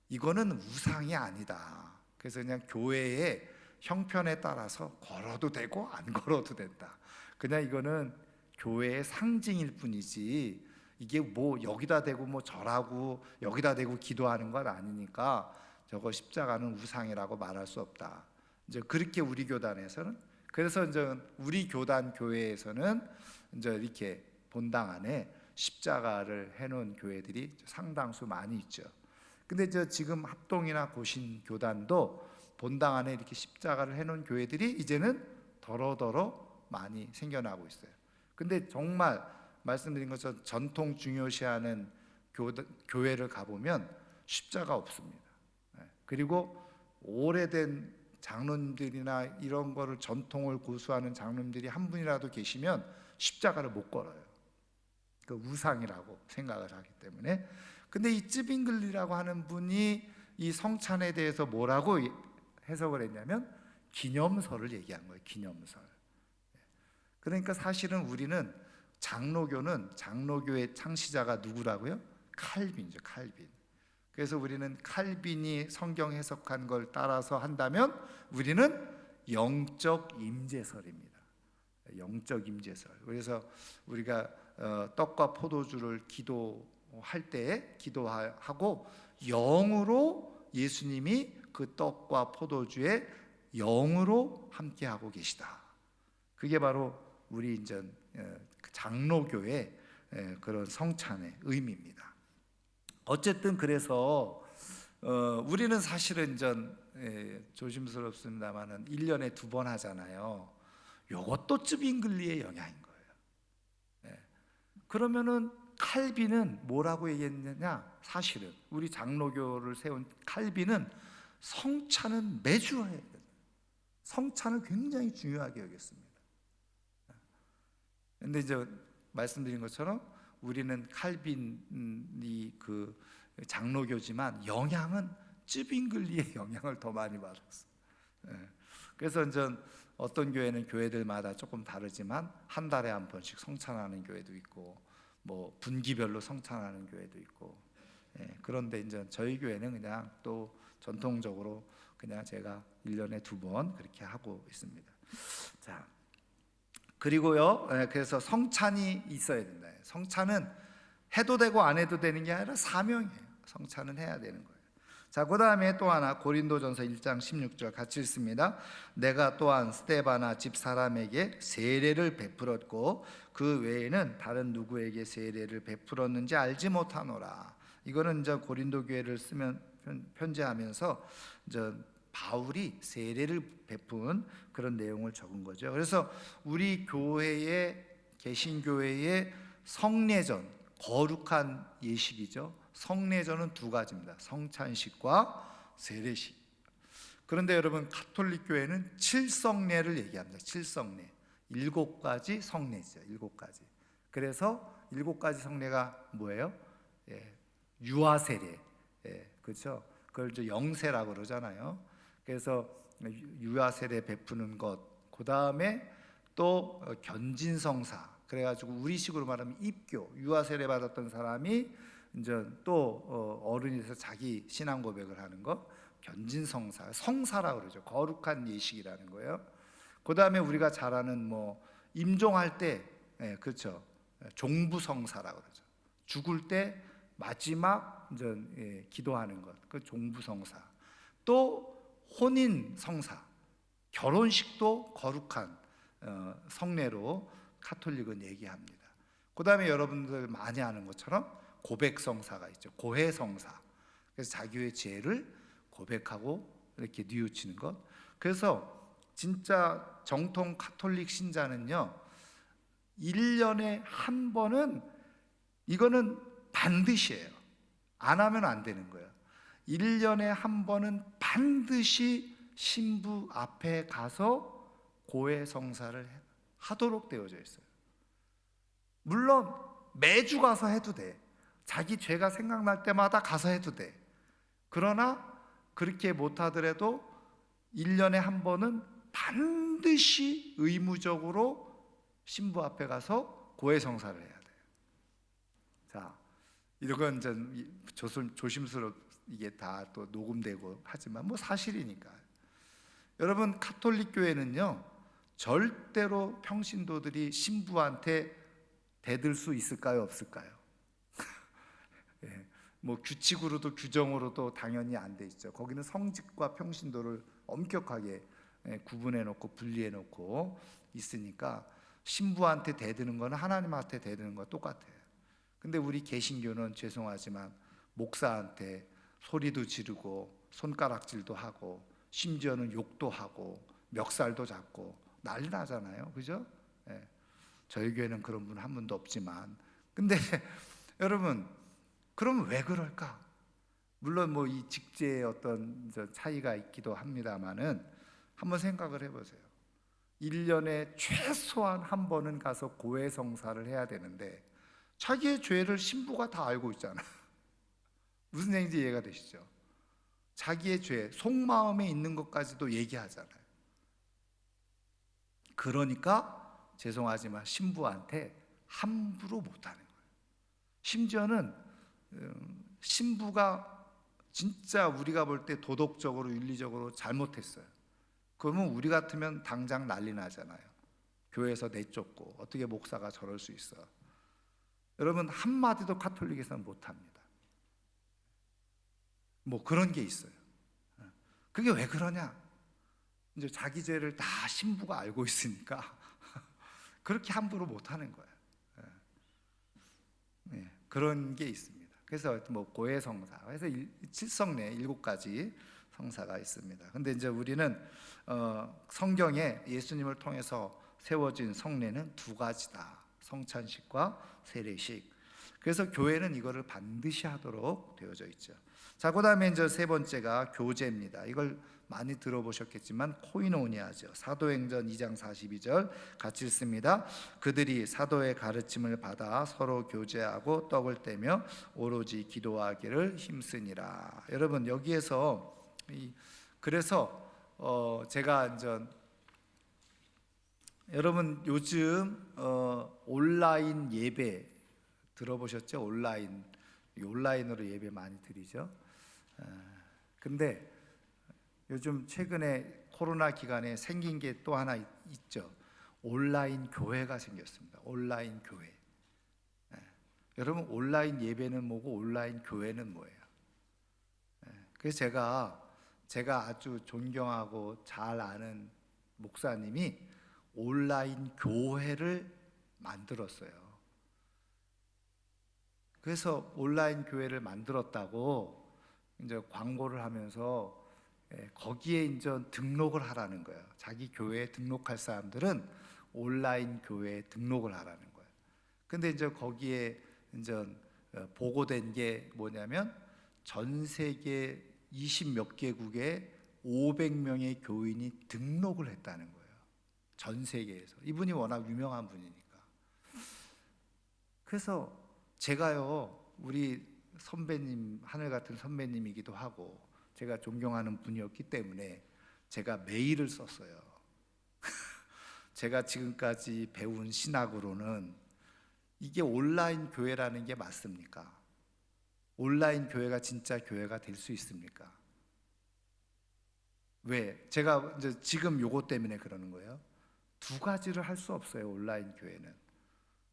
이거는 우상이 아니다. 그래서 그냥 교회의 형편에 따라서 걸어도 되고 안 걸어도 된다. 그냥 이거는 교회의 상징일 뿐이지, 이게 뭐 여기다 대고 뭐 절하고 여기다 대고 기도하는 건 아니니까 저거 십자가는 우상이라고 말할 수 없다. 이제 그렇게 우리 교단에서는, 그래서 이제 우리 교단 교회에서는 이제 이렇게 본당 안에 십자가를 해놓은 교회들이 상당수 많이 있죠. 근데 지금 합동이나 고신 교단도 본당 안에 이렇게 십자가를 해놓은 교회들이 이제는 더러더러 많이 생겨나고 있어요. 근데 정말 말씀드린 것처럼 전통 중요시하는 교회를 가보면 십자가 없습니다. 그리고 오래된 장로님들이나 이런 거를 전통을 고수하는 장로님들이 한 분이라도 계시면 십자가를 못 걸어요. 그 우상이라고 생각을 하기 때문에. 근데 이 쯔빙글리라고 하는 분이 이 성찬에 대해서 뭐라고 해석을 했냐면 기념설을 얘기한 거예요. 기념설. 그러니까 사실은 우리는 장로교의 창시자가 누구라고요? 칼빈이죠. 칼빈. 그래서 우리는 칼빈이 성경 해석한 걸 따라서 한다면 우리는 영적 임재설입니다. 영적 임재설. 그래서 우리가 떡과 포도주를 기도할 때 기도하고 영으로 예수님이 그 떡과 포도주에 영으로 함께하고 계시다. 그게 바로 우리 인전 장로교의 그런 성찬의 의미입니다. 어쨌든 그래서 우리는 사실은 조심스럽습니다만은 1년에 2번 하잖아요. 요것도 쯔빙글리의 영향인 거예요. 그러면은 칼빈은 뭐라고 얘기했느냐? 사실은 우리 장로교를 세운 칼빈은 성찬은 매주 해야 돼요. 성찬을 굉장히 중요하게 여겼습니다. 근데 말씀드린 것처럼 우리는 칼빈이 그 장로교지만 영향은 쯔빙글리의 영향을 더 많이 받았어요. 그래서 어떤 교회는 교회들마다 조금 다르지만 한 달에 한 번씩 성찬하는 교회도 있고 뭐 분기별로 성찬하는 교회도 있고. 그런데 저희 교회는 그냥 또 전통적으로 그냥 제가 1년에 2번 그렇게 하고 있습니다. 자, 그리고요, 그래서 성찬이 있어야 된다. 성찬은 해도 되고 안 해도 되는 게 아니라 사명이에요. 성찬은 해야 되는 거예요. 자, 그 다음에 또 하나 고린도전서 1장 16절 같이 읽습니다. 내가 또한 스데바나 집 사람에게 세례를 베풀었고 그 외에는 다른 누구에게 세례를 베풀었는지 알지 못하노라. 이거는 고린도 교회를 쓰면 편지하면서 바울이 세례를 베푼 그런 내용을 적은 거죠. 그래서 우리 교회의 개신교회의 성례전, 거룩한 예식이죠. 성례전은 2가지입니다. 성찬식과 세례식. 그런데 여러분 가톨릭 교회는 7성례를 얘기합니다. 7성례. 7가지 성례죠. 7가지. 그래서 7가지 성례가 뭐예요? 유아세례. 그렇죠? 그걸 영세라고 그러잖아요. 그래서 유아세례 베푸는 것, 그 다음에 또 견진성사. 그래가지고 우리식으로 말하면 입교. 유아세례 받았던 사람이 또 어른이 돼서 자기 신앙 고백을 하는 거, 견진성사, 성사라고 그러죠. 거룩한 예식이라는 거예요. 그 다음에 우리가 잘 아는 임종할 때, 그렇죠. 종부성사라고 그러죠. 죽을 때 마지막 기도하는 것, 그 종부성사. 또 혼인성사, 결혼식도 거룩한 성례로 카톨릭은 얘기합니다. 그 다음에 여러분들 많이 아는 것처럼 고백성사가 있죠. 고해성사. 그래서 자기의 죄를 고백하고 이렇게 뉘우치는 것. 그래서 진짜 정통 카톨릭 신자는요, 1년에 한 번은 이거는 반드시예요. 안 하면 안 되는 거예요. 1년에 한 번은 반드시 신부 앞에 가서 고해성사를 하도록 되어져 있어요. 물론 매주 가서 해도 돼. 자기 죄가 생각날 때마다 가서 해도 돼. 그러나 그렇게 못하더라도 1년에 한 번은 반드시 의무적으로 신부 앞에 가서 고해성사를 해야 돼요. 자, 이건 조심스럽게 이게 다 또 녹음되고 하지만 사실이니까. 여러분 카톨릭 교회는요, 절대로 평신도들이 신부한테 대들 수 있을까요, 없을까요? 규칙으로도 규정으로도 당연히 안 돼 있죠. 거기는 성직과 평신도를 엄격하게 구분해 놓고 분리해 놓고 있으니까 신부한테 대드는 거는 하나님한테 대드는 거 똑같아요. 근데 우리 개신교는 죄송하지만 목사한테 소리도 지르고 손가락질도 하고 심지어는 욕도 하고 멱살도 잡고 난리 나잖아요. 그죠? 예. 저희 교회는 그런 분 한 분도 없지만, 근데 여러분, 그럼 왜 그럴까? 물론 뭐 이 직제의 어떤 차이가 있기도 합니다만은 한번 생각을 해보세요. 1년에 최소한 한 번은 가서 고해성사를 해야 되는데 자기의 죄를 신부가 다 알고 있잖아요. 무슨 얘기인지 이해가 되시죠? 자기의 죄, 속마음에 있는 것까지도 얘기하잖아요. 그러니까 죄송하지만 신부한테 함부로 못하는 거예요. 심지어는 신부가 진짜 우리가 볼 때 도덕적으로 윤리적으로 잘못했어요. 그러면 우리 같으면 당장 난리 나잖아요. 교회에서 내쫓고 어떻게 목사가 저럴 수 있어. 여러분, 한마디도 가톨릭에서는 못합니다. 뭐 그런 게 있어요. 그게 왜 그러냐? 이제 자기 죄를 다 신부가 알고 있으니까 그렇게 함부로 못하는 거예요. 네, 그런 게 있습니다. 그래서 뭐 고해성사, 그래서 칠성례 7가지 성사가 있습니다. 근데 이제 우리는 성경에 예수님을 통해서 세워진 성례는 2가지다. 성찬식과 세례식. 그래서 교회는 이거를 반드시 하도록 되어져 있죠. 자, 그다음에 이제 3번째가 교제입니다. 이걸 많이 들어보셨겠지만 코이노니아죠. 사도행전 2장 42절 같이 읽습니다. 그들이 사도의 가르침을 받아 서로 교제하고 떡을 떼며 오로지 기도하기를 힘쓰니라. 여러분, 여기에서 그래서 제가 이제 여러분 요즘 온라인 예배 들어보셨죠? 온라인으로 예배 많이 드리죠. 근데 요즘 최근에 코로나 기간에 생긴 게 또 하나 있죠. 온라인 교회가 생겼습니다. 온라인 교회. 여러분, 온라인 예배는 뭐고 온라인 교회는 뭐예요? 그래서 제가 아주 존경하고 잘 아는 목사님이 온라인 교회를 만들었어요. 그래서 온라인 교회를 만들었다고 이제 광고를 하면서 거기에 이제 등록을 하라는 거예요. 자기 교회에 등록할 사람들은 온라인 교회에 등록을 하라는 거예요. 근데 이제 거기에 이제 보고된 게 뭐냐면 전 세계 20몇 개국에 500명의 교인이 등록을 했다는 거예요. 전 세계에서. 이분이 워낙 유명한 분이니까. 그래서 제가요, 우리 선배님, 하늘 같은 선배님이기도 하고 제가 존경하는 분이었기 때문에 제가 메일을 썼어요. 제가 지금까지 배운 신학으로는 이게 온라인 교회라는 게 맞습니까? 온라인 교회가 진짜 교회가 될 수 있습니까? 왜? 제가 이제 지금 요거 때문에 그러는 거예요. 2가지를 할 수 없어요. 온라인 교회는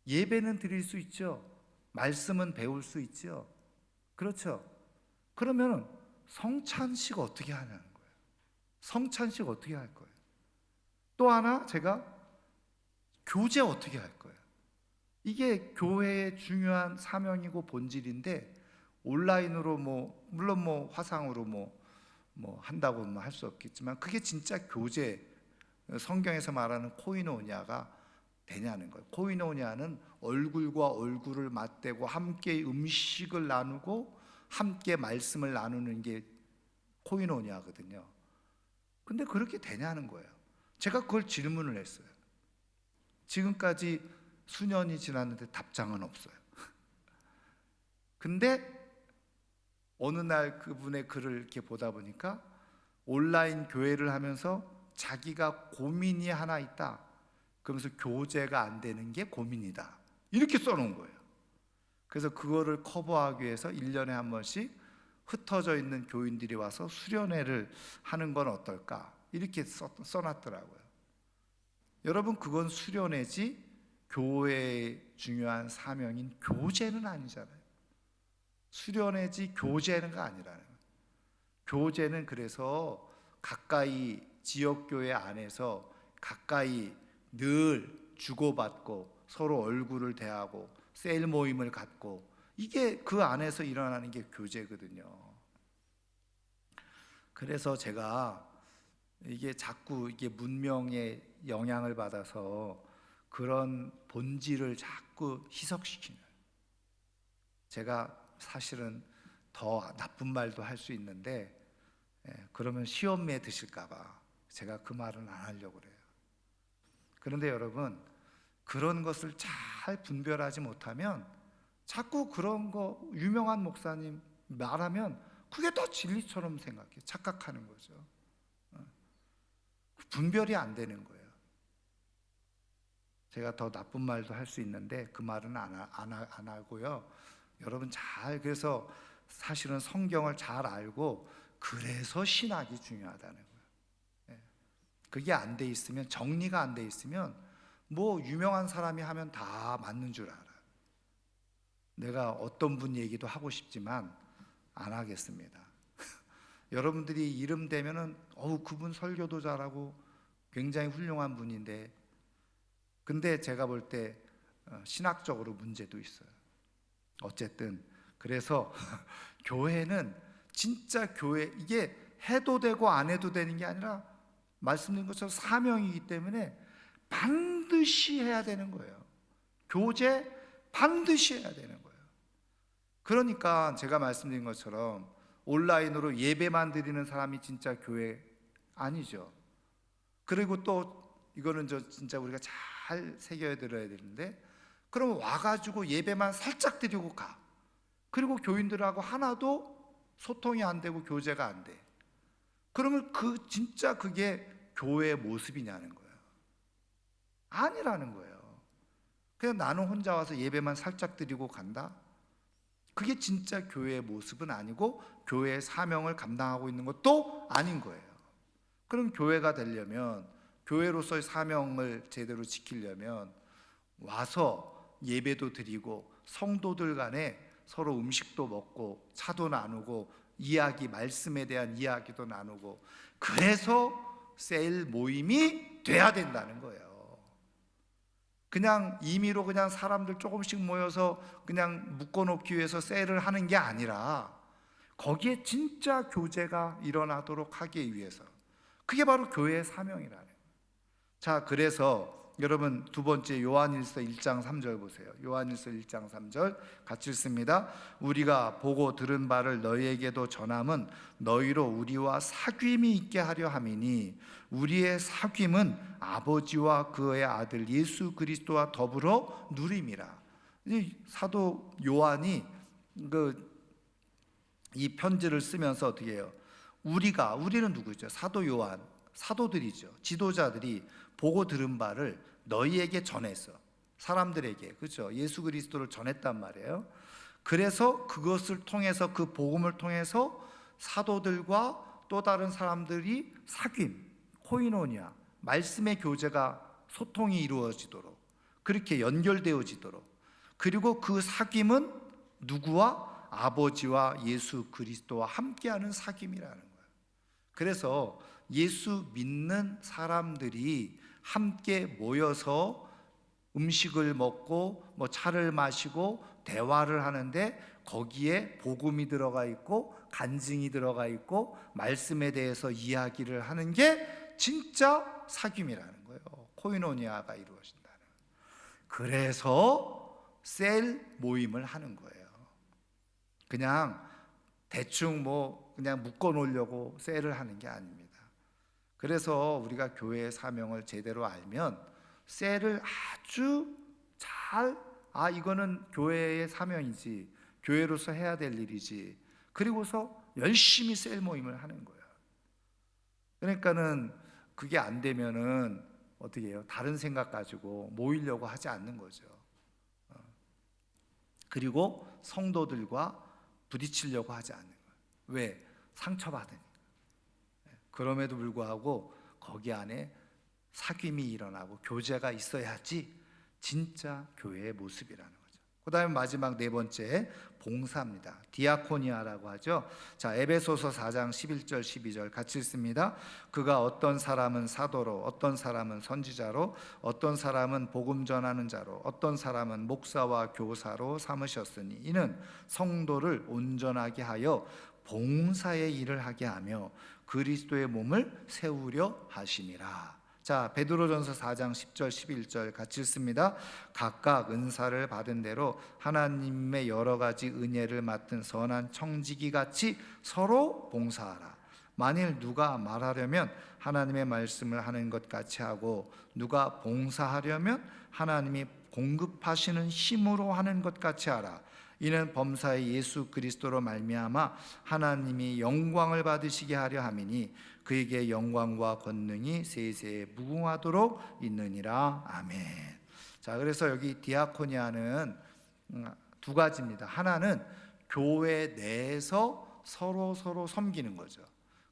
예배는 드릴 수 있죠. 말씀은 배울 수 있죠. 그렇죠? 그러면 성찬식 어떻게 하냐는 거예요. 성찬식 어떻게 할 거예요? 또 하나, 제가 교제 어떻게 할 거예요? 이게 교회의 중요한 사명이고 본질인데 온라인으로 물론 화상으로 한다고 할 수 없겠지만 그게 진짜 교제, 성경에서 말하는 코이노니아가 되냐는 거예요. 코이노니아는 얼굴과 얼굴을 맞대고 함께 음식을 나누고 함께 말씀을 나누는 게 코이노니아거든요. 근데 그렇게 되냐는 거예요. 제가 그걸 질문을 했어요. 지금까지 수년이 지났는데 답장은 없어요. 근데 어느 날 그분의 글을 이렇게 보다 보니까 온라인 교회를 하면서 자기가 고민이 하나 있다. 그러면서 교제가 안 되는 게 고민이다. 이렇게 써놓은 거예요. 그래서 그거를 커버하기 위해서 1년에 한 번씩 흩어져 있는 교인들이 와서 수련회를 하는 건 어떨까? 이렇게 써놨더라고요. 여러분, 그건 수련회지 교회의 중요한 사명인 교제는 아니잖아요. 수련회지 교제가 아니라는 거예요. 교제는 그래서 가까이 지역교회 안에서 가까이 늘 주고받고 서로 얼굴을 대하고 셀 모임을 갖고 이게 그 안에서 일어나는 게 교제거든요. 그래서 제가 이게 자꾸 이게 문명의 영향을 받아서 그런 본질을 자꾸 희석시키는, 제가 사실은 더 나쁜 말도 할 수 있는데 그러면 시험에 드실까 봐 제가 그 말은 안 하려고 그래요. 그런데 여러분, 그런 것을 잘 분별하지 못하면 자꾸 그런 거 유명한 목사님 말하면 그게 더 진리처럼 생각해, 착각하는 거죠. 분별이 안 되는 거예요. 제가 더 나쁜 말도 할 수 있는데 그 말은 안 하고요. 여러분 그래서 사실은 성경을 잘 알고, 그래서 신학이 중요하다는 거예요. 그게 안 돼 있으면, 정리가 안 돼 있으면 뭐 유명한 사람이 하면 다 맞는 줄 알아요. 내가 어떤 분 얘기도 하고 싶지만 안 하겠습니다. 여러분들이 이름 대면은 그분 설교도 잘하고 굉장히 훌륭한 분인데, 근데 제가 볼 때 신학적으로 문제도 있어요. 어쨌든 그래서 교회는 진짜 교회, 이게 해도 되고 안 해도 되는 게 아니라 말씀드린 것처럼 사명이기 때문에 반드시 해야 되는 거예요. 교제 반드시 해야 되는 거예요. 그러니까 제가 말씀드린 것처럼 온라인으로 예배만 드리는 사람이 진짜 교회 아니죠. 그리고 또 이거는 진짜 우리가 잘 새겨야 들어야 되는데, 그럼 와가지고 예배만 살짝 드리고 가. 그리고 교인들하고 하나도 소통이 안 되고 교제가 안 돼. 그러면 진짜 그게 교회의 모습이냐는 거예요. 아니라는 거예요. 그냥 나는 혼자 와서 예배만 살짝 드리고 간다? 그게 진짜 교회의 모습은 아니고 교회의 사명을 감당하고 있는 것도 아닌 거예요. 그럼 교회가 되려면, 교회로서의 사명을 제대로 지키려면 와서 예배도 드리고 성도들 간에 서로 음식도 먹고 차도 나누고 말씀에 대한 이야기도 나누고, 그래서 셀 모임이 돼야 된다는 거예요. 그냥 임의로 그냥 사람들 조금씩 모여서 그냥 묶어놓기 위해서 셀을 하는 게 아니라 거기에 진짜 교제가 일어나도록 하기 위해서, 그게 바로 교회의 사명이라는 거예요. 자, 그래서 여러분 두 번째 요한일서 1장 3절 보세요. 요한일서 1장 3절 같이 읽습니다. 우리가 보고 들은 바를 너희에게도 전함은 너희로 우리와 사귐이 있게 하려 함이니 우리의 사귐은 아버지와 그의 아들 예수 그리스도와 더불어 누림이라. 사도 요한이 이 편지를 쓰면서 어떻게 해요? 우리는 누구죠? 사도 요한, 사도들이죠. 지도자들이 보고 들은 바를 너희에게 전했어. 사람들에게, 그렇죠? 예수 그리스도를 전했단 말이에요. 그래서 그것을 통해서, 그 복음을 통해서 사도들과 또 다른 사람들이 사귐, 코이노니아, 말씀의 교제가, 소통이 이루어지도록, 그렇게 연결되어지도록, 그리고 그 사귐은 누구와? 아버지와 예수 그리스도와 함께하는 사귐이라는 거예요. 그래서 예수 믿는 사람들이 함께 모여서 음식을 먹고 차를 마시고 대화를 하는데, 거기에 복음이 들어가 있고 간증이 들어가 있고 말씀에 대해서 이야기를 하는 게 진짜 사귐이라는 거예요. 코이노니아가 이루어진다는. 그래서 셀 모임을 하는 거예요. 그냥 대충 그냥 묶어 놓으려고 셀을 하는 게 아닙니다. 그래서 우리가 교회의 사명을 제대로 알면 셀을 아주 잘, 이거는 교회의 사명이지, 교회로서 해야 될 일이지, 그리고서 열심히 셀 모임을 하는 거예요. 그러니까는 그게 안 되면은 어떻게 해요? 다른 생각 가지고 모이려고 하지 않는 거죠. 그리고 성도들과 부딪히려고 하지 않는 거예요. 왜? 상처받으니까. 그럼에도 불구하고 거기 안에 사귐이 일어나고 교제가 있어야지 진짜 교회의 모습이라는 거죠. 그 다음에 마지막 네 번째, 봉사입니다. 디아코니아라고 하죠. 자, 에베소서 4장 11절 12절 같이 읽습니다. 그가 어떤 사람은 사도로, 어떤 사람은 선지자로, 어떤 사람은 복음 전하는 자로, 어떤 사람은 목사와 교사로 삼으셨으니 이는 성도를 온전하게 하여 봉사의 일을 하게 하며 그리스도의 몸을 세우려 하심이라. 자, 베드로전서 4장 10절 11절 같이 읽습니다. 각각 은사를 받은 대로 하나님의 여러 가지 은혜를 맡은 선한 청지기 같이 서로 봉사하라. 만일 누가 말하려면 하나님의 말씀을 하는 것 같이 하고, 누가 봉사하려면 하나님이 공급하시는 힘으로 하는 것 같이 하라. 이는 범사의 예수 그리스도로 말미암아 하나님이 영광을 받으시게 하려 함이니 그에게 영광과 권능이 세세에 무궁하도록 있느니라. 아멘. 자, 그래서 여기 디아코니아는 두 가지입니다. 하나는 교회 내에서 서로 섬기는 거죠.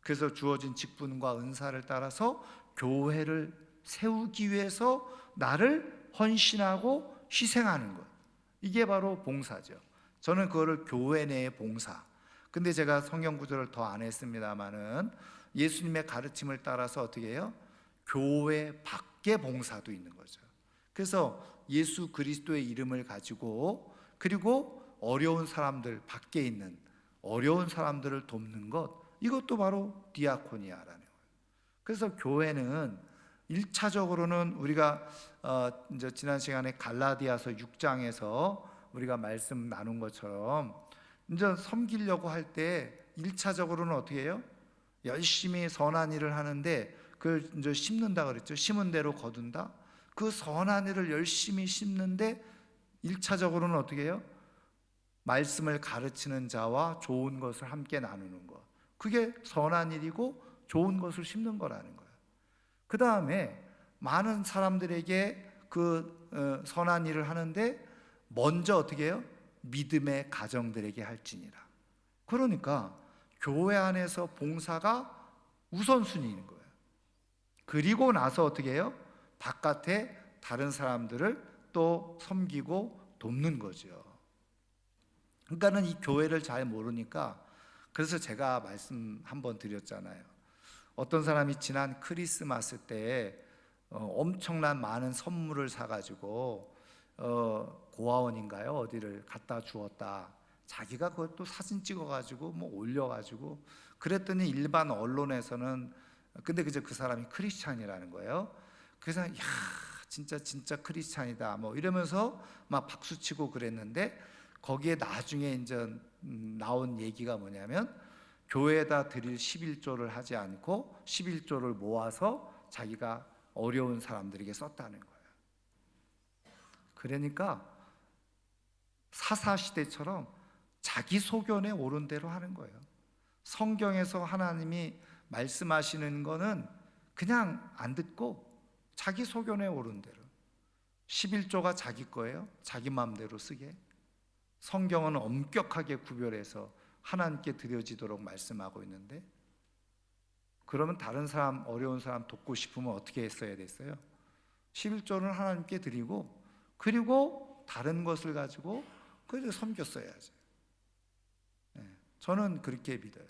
그래서 주어진 직분과 은사를 따라서 교회를 세우기 위해서 나를 헌신하고 희생하는 것, 이게 바로 봉사죠. 저는 그거를 교회 내의 봉사. 근데 제가 성경 구절을 더 안 했습니다만은 예수님의 가르침을 따라서 어떻게 해요? 교회 밖의 봉사도 있는 거죠. 그래서 예수 그리스도의 이름을 가지고, 그리고 어려운 사람들, 밖에 있는 어려운 사람들을 돕는 것, 이것도 바로 디아코니아라는 거예요. 그래서 교회는 1차적으로는 우리가 이제 지난 시간에 갈라디아서 6장에서 우리가 말씀 나눈 것처럼 이제 섬기려고 할 때 1차적으로는 어떻게 해요? 열심히 선한 일을 하는데 그걸 이제 심는다 그랬죠. 심은 대로 거둔다. 그 선한 일을 열심히 심는데 1차적으로는 어떻게 해요? 말씀을 가르치는 자와 좋은 것을 함께 나누는 것. 그게 선한 일이고 좋은 것을 심는 거라는 거예요. 그 다음에 많은 사람들에게 그 선한 일을 하는데 먼저 어떻게 해요? 믿음의 가정들에게 할지니라. 그러니까 교회 안에서 봉사가 우선순위인 거예요. 그리고 나서 어떻게 해요? 바깥에 다른 사람들을 또 섬기고 돕는 거죠. 그러니까는 이 교회를 잘 모르니까, 그래서 제가 말씀 한번 드렸잖아요. 어떤 사람이 지난 크리스마스 때 엄청난 많은 선물을 사가지고 고아원인가요? 어디를 갖다 주었다. 자기가 그것도 사진 찍어가지고 뭐 올려가지고 그랬더니 일반 언론에서는, 근데 그저 그 사람이 크리스찬이라는 거예요. 그래서 야, 진짜 크리스찬이다 뭐 이러면서 막 박수치고 그랬는데, 거기에 나중에 이제 나온 얘기가 뭐냐면 교회에다 드릴 11조를 하지 않고 11조를 모아서 자기가 어려운 사람들에게 썼다는 거예요. 그러니까 사사시대처럼 자기 소견에 옳은 대로 하는 거예요. 성경에서 하나님이 말씀하시는 거는 그냥 안 듣고 자기 소견에 옳은 대로, 11조가 자기 거예요. 자기 마음대로 쓰게. 성경은 엄격하게 구별해서 하나님께 드려지도록 말씀하고 있는데, 그러면 다른 사람, 어려운 사람 돕고 싶으면 어떻게 했어야 됐어요? 11조는 하나님께 드리고, 그리고 다른 것을 가지고 그래서 섬겼어야죠. 저는 그렇게 믿어요.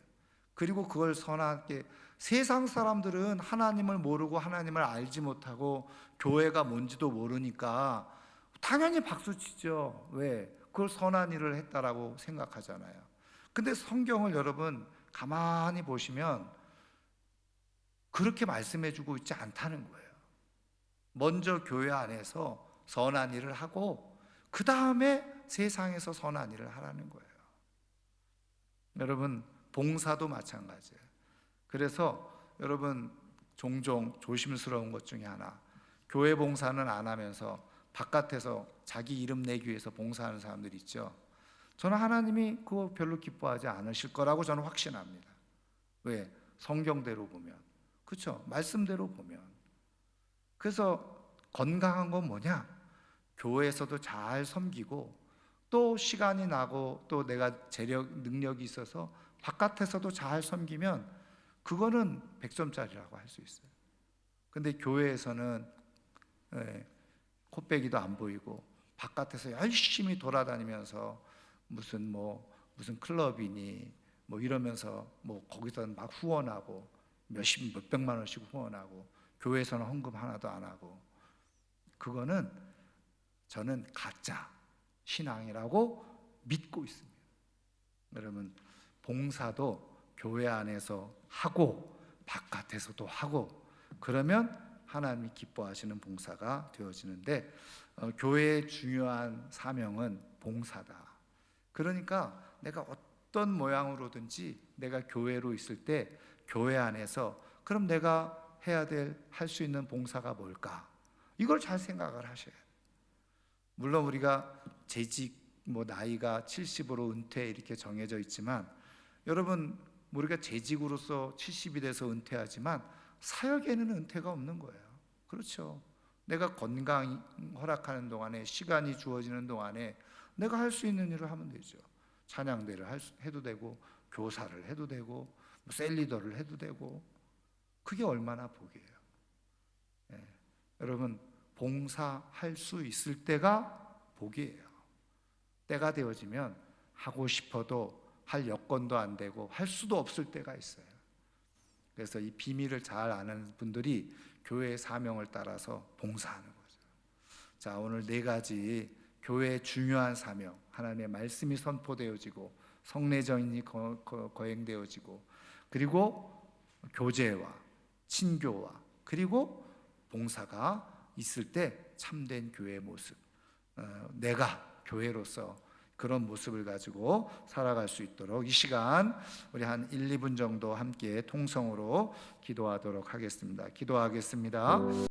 그리고 그걸 선하게, 세상 사람들은 하나님을 모르고 하나님을 알지 못하고 교회가 뭔지도 모르니까 당연히 박수치죠. 왜? 그걸 선한 일을 했다라고 생각하잖아요. 근데 성경을 여러분 가만히 보시면 그렇게 말씀해주고 있지 않다는 거예요. 먼저 교회 안에서 선한 일을 하고 그 다음에 세상에서 선한 일을 하라는 거예요. 여러분 봉사도 마찬가지예요. 그래서 여러분 종종 조심스러운 것 중에 하나, 교회 봉사는 안 하면서 바깥에서 자기 이름 내기 위해서 봉사하는 사람들 있죠. 저는 하나님이 그거 별로 기뻐하지 않으실 거라고 저는 확신합니다. 왜? 성경대로 보면, 그렇죠? 말씀대로 보면. 그래서 건강한 건 뭐냐? 교회에서도 잘 섬기고 또 시간이 나고 또 내가 재력, 능력이 있어서 바깥에서도 잘 섬기면 그거는 100점짜리라고 할 수 있어요. 근데 교회에서는 코빼기도 안 보이고 바깥에서 열심히 돌아다니면서 무슨 클럽이니 뭐 이러면서 뭐 거기서 막 후원하고 몇백만 원씩 후원하고 교회에서는 헌금 하나도 안 하고, 그거는 저는 가짜 신앙이라고 믿고 있습니다. 여러분 봉사도 교회 안에서 하고 바깥에서도 하고, 그러면 하나님이 기뻐하시는 봉사가 되어지는데, 교회의 중요한 사명은 봉사다. 그러니까 내가 어떤 모양으로든지 내가 교회로 있을 때 교회 안에서 그럼 내가 해야 될, 할 수 있는 봉사가 뭘까? 이걸 잘 생각을 하셔야 돼요. 물론 우리가 재직, 나이가 70으로 은퇴 이렇게 정해져 있지만, 여러분, 우리가 재직으로서 70이 돼서 은퇴하지만 사역에는 은퇴가 없는 거예요. 그렇죠? 내가 건강 허락하는 동안에, 시간이 주어지는 동안에 내가 할 수 있는 일을 하면 되죠. 찬양대를 해도 되고, 교사를 해도 되고, 셀리더를 해도 되고, 그게 얼마나 복이에요. 예. 여러분, 봉사할 수 있을 때가 복이에요. 때가 되어지면 하고 싶어도 할 여건도 안 되고 할 수도 없을 때가 있어요. 그래서 이 비밀을 잘 아는 분들이 교회의 사명을 따라서 봉사하는 거죠. 자, 오늘 4가지 교회의 중요한 사명, 하나님의 말씀이 선포되어지고 성례전이 거행되어지고, 그리고 교제와 친교와 그리고 봉사가 있을 때 참된 교회의 모습, 내가 교회로서 그런 모습을 가지고 살아갈 수 있도록 이 시간 우리 한 1, 2분 정도 함께 통성으로 기도하도록 하겠습니다. 기도하겠습니다.